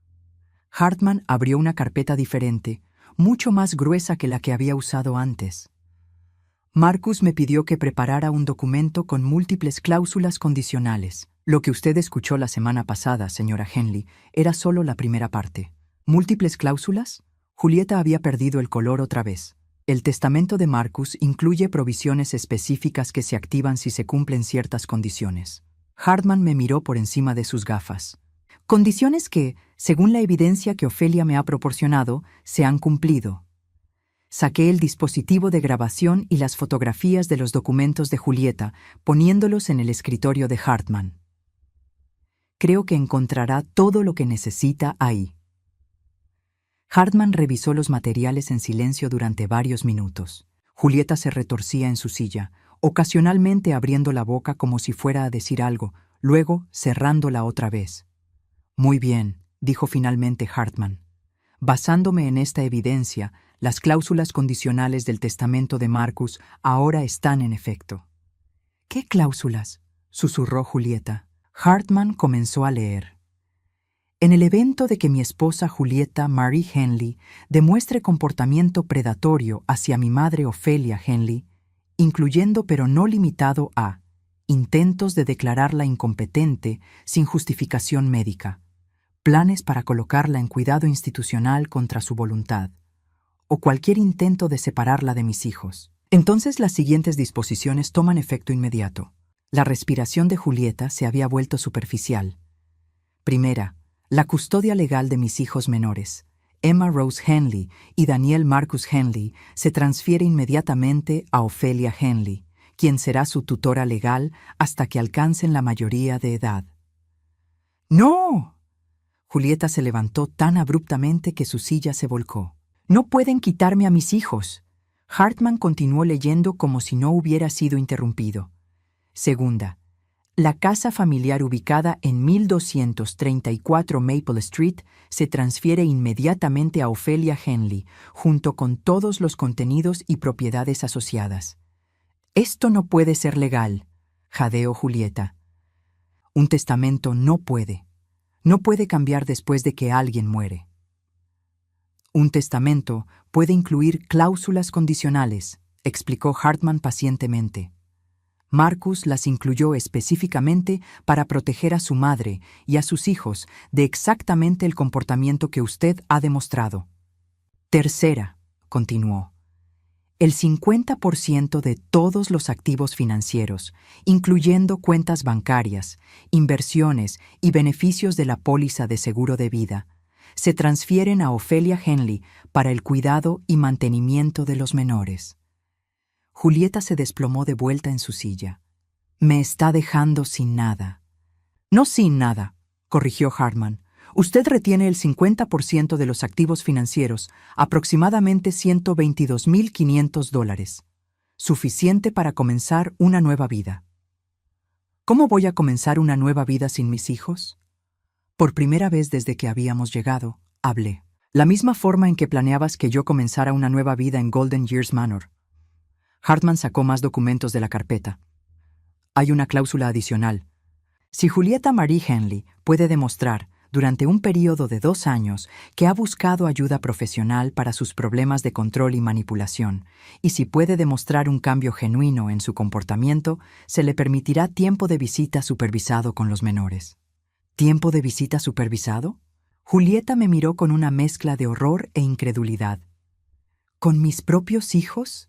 Hartman abrió una carpeta diferente, mucho más gruesa que la que había usado antes. Marcus me pidió que preparara un documento con múltiples cláusulas condicionales. Lo que usted escuchó la semana pasada, señora Henley, era solo la primera parte. ¿Múltiples cláusulas? Julieta había perdido el color otra vez. El testamento de Marcus incluye provisiones específicas que se activan si se cumplen ciertas condiciones. Hartman me miró por encima de sus gafas. Condiciones que, según la evidencia que Ofelia me ha proporcionado, se han cumplido. Saqué el dispositivo de grabación y las fotografías de los documentos de Julieta, poniéndolos en el escritorio de Hartman. Creo que encontrará todo lo que necesita ahí. Hartman revisó los materiales en silencio durante varios minutos. Julieta se retorcía en su silla, ocasionalmente abriendo la boca como si fuera a decir algo, luego cerrándola otra vez. Muy bien, dijo finalmente Hartman. Basándome en esta evidencia, las cláusulas condicionales del testamento de Marcus ahora están en efecto. ¿Qué cláusulas?, susurró Julieta. Hartman comenzó a leer. En el evento de que mi esposa Julieta Marie Henley demuestre comportamiento predatorio hacia mi madre Ofelia Henley, incluyendo pero no limitado a intentos de declararla incompetente sin justificación médica, planes para colocarla en cuidado institucional contra su voluntad, o cualquier intento de separarla de mis hijos. Entonces las siguientes disposiciones toman efecto inmediato. La respiración de Julieta se había vuelto superficial. Primera, la custodia legal de mis hijos menores, Emma Rose Henley y Daniel Marcus Henley, se transfiere inmediatamente a Ofelia Henley, quien será su tutora legal hasta que alcancen la mayoría de edad. ¡No! Julieta se levantó tan abruptamente que su silla se volcó. «No pueden quitarme a mis hijos». Hartman continuó leyendo como si no hubiera sido interrumpido. Segunda, la casa familiar ubicada en 1234 Maple Street se transfiere inmediatamente a Ofelia Henley, junto con todos los contenidos y propiedades asociadas. «Esto no puede ser legal», jadeó Julieta. «Un testamento no puede cambiar después de que alguien muere. Un testamento puede incluir cláusulas condicionales», explicó Hartman pacientemente. Marcus las incluyó específicamente para proteger a su madre y a sus hijos de exactamente el comportamiento que usted ha demostrado. Tercera, continuó, el 50% de todos los activos financieros, incluyendo cuentas bancarias, inversiones y beneficios de la póliza de seguro de vida, se transfieren a Ofelia Henley para el cuidado y mantenimiento de los menores. Julieta se desplomó de vuelta en su silla. «Me está dejando sin nada». «No sin nada», corrigió Hartman. «Usted retiene el 50% de los activos financieros, aproximadamente $122,500, suficiente para comenzar una nueva vida». «¿Cómo voy a comenzar una nueva vida sin mis hijos?» Por primera vez desde que habíamos llegado, hablé. «La misma forma en que planeabas que yo comenzara una nueva vida en Golden Years Manor». Hartman sacó más documentos de la carpeta. Hay una cláusula adicional. Si Julieta Marie Henley puede demostrar, durante un período de 2 años, que ha buscado ayuda profesional para sus problemas de control y manipulación, y si puede demostrar un cambio genuino en su comportamiento, se le permitirá tiempo de visita supervisado con los menores. ¿Tiempo de visita supervisado? Julieta me miró con una mezcla de horror e incredulidad. ¿Con mis propios hijos?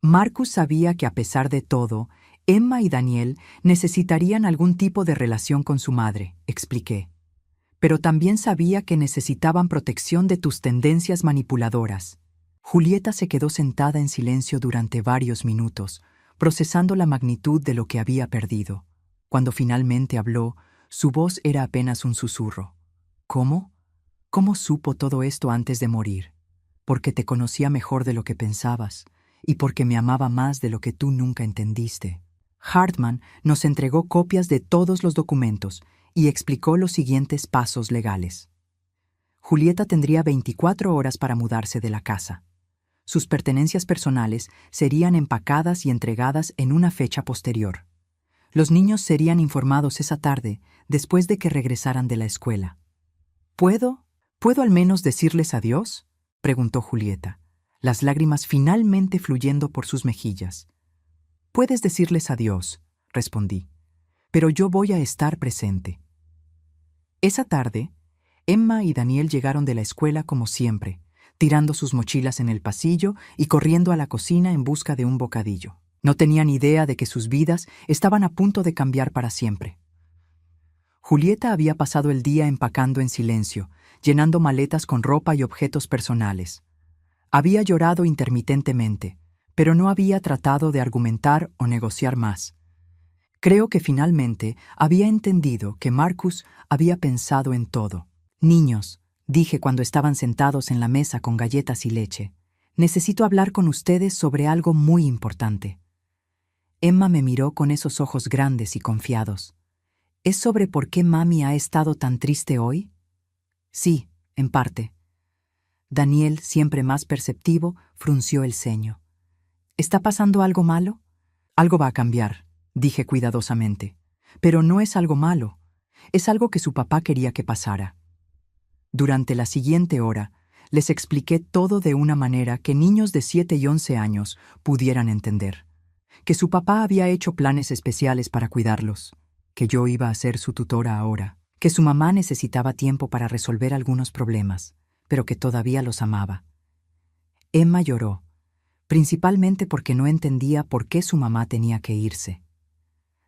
Marcus sabía que a pesar de todo, Emma y Daniel necesitarían algún tipo de relación con su madre, expliqué. Pero también sabía que necesitaban protección de tus tendencias manipuladoras. Julieta se quedó sentada en silencio durante varios minutos, procesando la magnitud de lo que había perdido. Cuando finalmente habló, su voz era apenas un susurro. «¿Cómo? ¿Cómo supo todo esto antes de morir? Porque te conocía mejor de lo que pensabas, y porque me amaba más de lo que tú nunca entendiste». Hartman nos entregó copias de todos los documentos y explicó los siguientes pasos legales. Julieta tendría 24 horas para mudarse de la casa. Sus pertenencias personales serían empacadas y entregadas en una fecha posterior. Los niños serían informados esa tarde, después de que regresaran de la escuela. ¿Puedo al menos decirles adiós?», preguntó Julieta, las lágrimas finalmente fluyendo por sus mejillas. «Puedes decirles adiós», respondí, «pero yo voy a estar presente». Esa tarde, Emma y Daniel llegaron de la escuela como siempre, tirando sus mochilas en el pasillo y corriendo a la cocina en busca de un bocadillo. No tenían idea de que sus vidas estaban a punto de cambiar para siempre. Julieta había pasado el día empacando en silencio, llenando maletas con ropa y objetos personales. Había llorado intermitentemente, pero no había tratado de argumentar o negociar más. Creo que finalmente había entendido que Marcus había pensado en todo. «Niños», dije cuando estaban sentados en la mesa con galletas y leche, «necesito hablar con ustedes sobre algo muy importante». Emma me miró con esos ojos grandes y confiados. «¿Es sobre por qué mami ha estado tan triste hoy?» «Sí, en parte». Daniel, siempre más perceptivo, frunció el ceño. «¿Está pasando algo malo?» «Algo va a cambiar», dije cuidadosamente. «Pero no es algo malo. Es algo que su papá quería que pasara». Durante la siguiente hora, les expliqué todo de una manera que niños de 7 y 11 años pudieran entender. Que su papá había hecho planes especiales para cuidarlos, que yo iba a ser su tutora ahora, que su mamá necesitaba tiempo para resolver algunos problemas, pero que todavía los amaba. Emma lloró, principalmente porque no entendía por qué su mamá tenía que irse.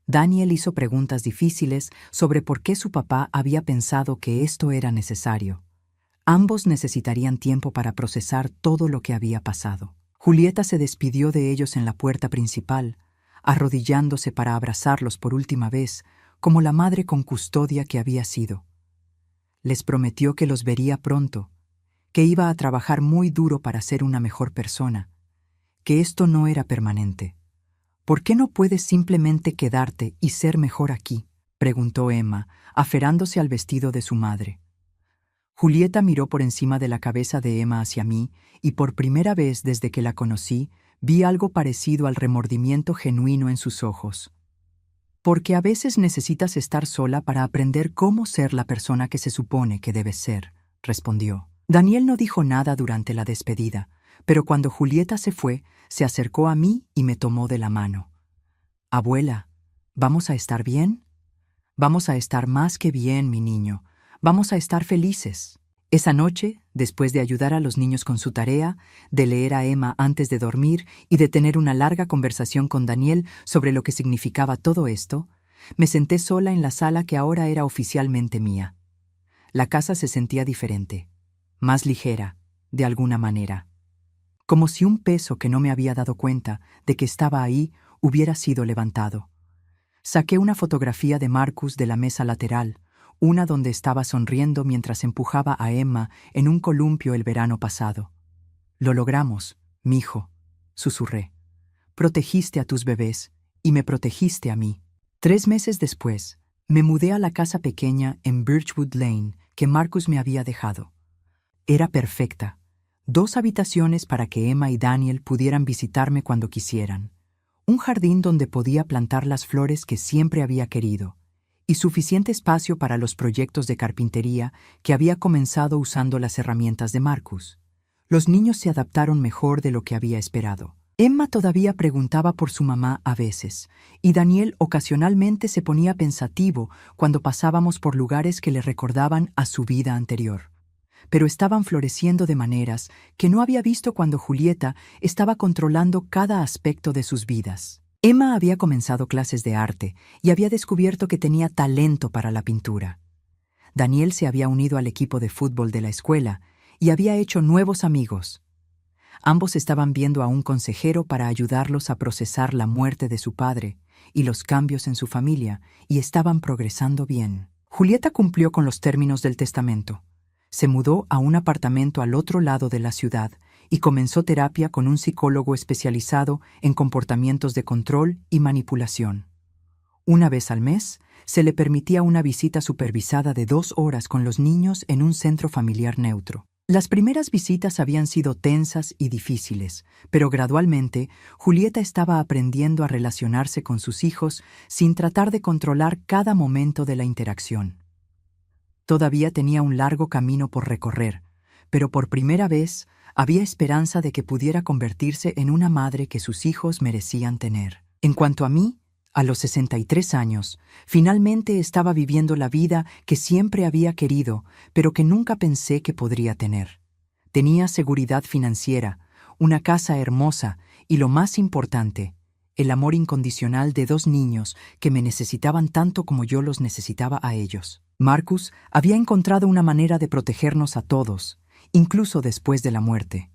Daniel hizo preguntas difíciles sobre por qué su papá había pensado que esto era necesario. Ambos necesitarían tiempo para procesar todo lo que había pasado. Julieta se despidió de ellos en la puerta principal, arrodillándose para abrazarlos por última vez, como la madre con custodia que había sido. Les prometió que los vería pronto, que iba a trabajar muy duro para ser una mejor persona, que esto no era permanente. «¿Por qué no puedes simplemente quedarte y ser mejor aquí?», preguntó Emma, aferrándose al vestido de su madre. Julieta miró por encima de la cabeza de Emma hacia mí y por primera vez desde que la conocí vi algo parecido al remordimiento genuino en sus ojos. «Porque a veces necesitas estar sola para aprender cómo ser la persona que se supone que debes ser», respondió. Daniel no dijo nada durante la despedida, pero cuando Julieta se fue, se acercó a mí y me tomó de la mano. «Abuela, ¿vamos a estar bien?» «Vamos a estar más que bien, mi niño. Vamos a estar felices». Esa noche, después de ayudar a los niños con su tarea, de leer a Emma antes de dormir y de tener una larga conversación con Daniel sobre lo que significaba todo esto, me senté sola en la sala que ahora era oficialmente mía. La casa se sentía diferente, más ligera, de alguna manera. Como si un peso que no me había dado cuenta de que estaba ahí hubiera sido levantado. Saqué una fotografía de Marcus de la mesa lateral, una donde estaba sonriendo mientras empujaba a Emma en un columpio el verano pasado. «Lo logramos, mijo», susurré. «Protegiste a tus bebés y me protegiste a mí». 3 meses después, me mudé a la casa pequeña en Birchwood Lane que Marcus me había dejado. Era perfecta. 2 habitaciones para que Emma y Daniel pudieran visitarme cuando quisieran. Un jardín donde podía plantar las flores que siempre había querido. Y suficiente espacio para los proyectos de carpintería que había comenzado usando las herramientas de Marcus. Los niños se adaptaron mejor de lo que había esperado. Emma todavía preguntaba por su mamá a veces, y Daniel ocasionalmente se ponía pensativo cuando pasábamos por lugares que le recordaban a su vida anterior. Pero estaban floreciendo de maneras que no había visto cuando Julieta estaba controlando cada aspecto de sus vidas. Emma había comenzado clases de arte y había descubierto que tenía talento para la pintura. Daniel se había unido al equipo de fútbol de la escuela y había hecho nuevos amigos. Ambos estaban viendo a un consejero para ayudarlos a procesar la muerte de su padre y los cambios en su familia, y estaban progresando bien. Julieta cumplió con los términos del testamento. Se mudó a un apartamento al otro lado de la ciudad y comenzó terapia con un psicólogo especializado en comportamientos de control y manipulación. Una vez al mes, se le permitía una visita supervisada de 2 horas con los niños en un centro familiar neutro. Las primeras visitas habían sido tensas y difíciles, pero gradualmente Julieta estaba aprendiendo a relacionarse con sus hijos sin tratar de controlar cada momento de la interacción. Todavía tenía un largo camino por recorrer, pero por primera vez había esperanza de que pudiera convertirse en una madre que sus hijos merecían tener. En cuanto a mí, a los 63 años, finalmente estaba viviendo la vida que siempre había querido, pero que nunca pensé que podría tener. Tenía seguridad financiera, una casa hermosa y, lo más importante, el amor incondicional de dos niños que me necesitaban tanto como yo los necesitaba a ellos. Marcus había encontrado una manera de protegernos a todos, incluso después de la muerte.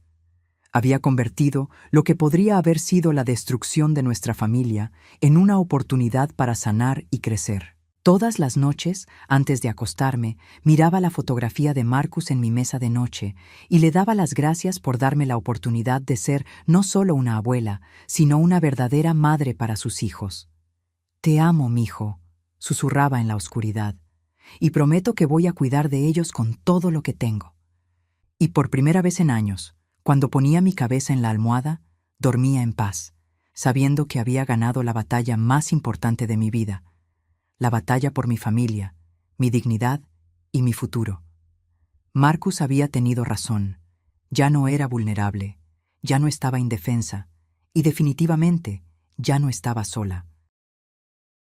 Había convertido lo que podría haber sido la destrucción de nuestra familia en una oportunidad para sanar y crecer. Todas las noches, antes de acostarme, miraba la fotografía de Marcus en mi mesa de noche y le daba las gracias por darme la oportunidad de ser no solo una abuela, sino una verdadera madre para sus hijos. «Te amo, mijo», susurraba en la oscuridad, «y prometo que voy a cuidar de ellos con todo lo que tengo». Y por primera vez en años, cuando ponía mi cabeza en la almohada, dormía en paz, sabiendo que había ganado la batalla más importante de mi vida, la batalla por mi familia, mi dignidad y mi futuro. Marcus había tenido razón. Ya no era vulnerable, ya no estaba indefensa y definitivamente ya no estaba sola.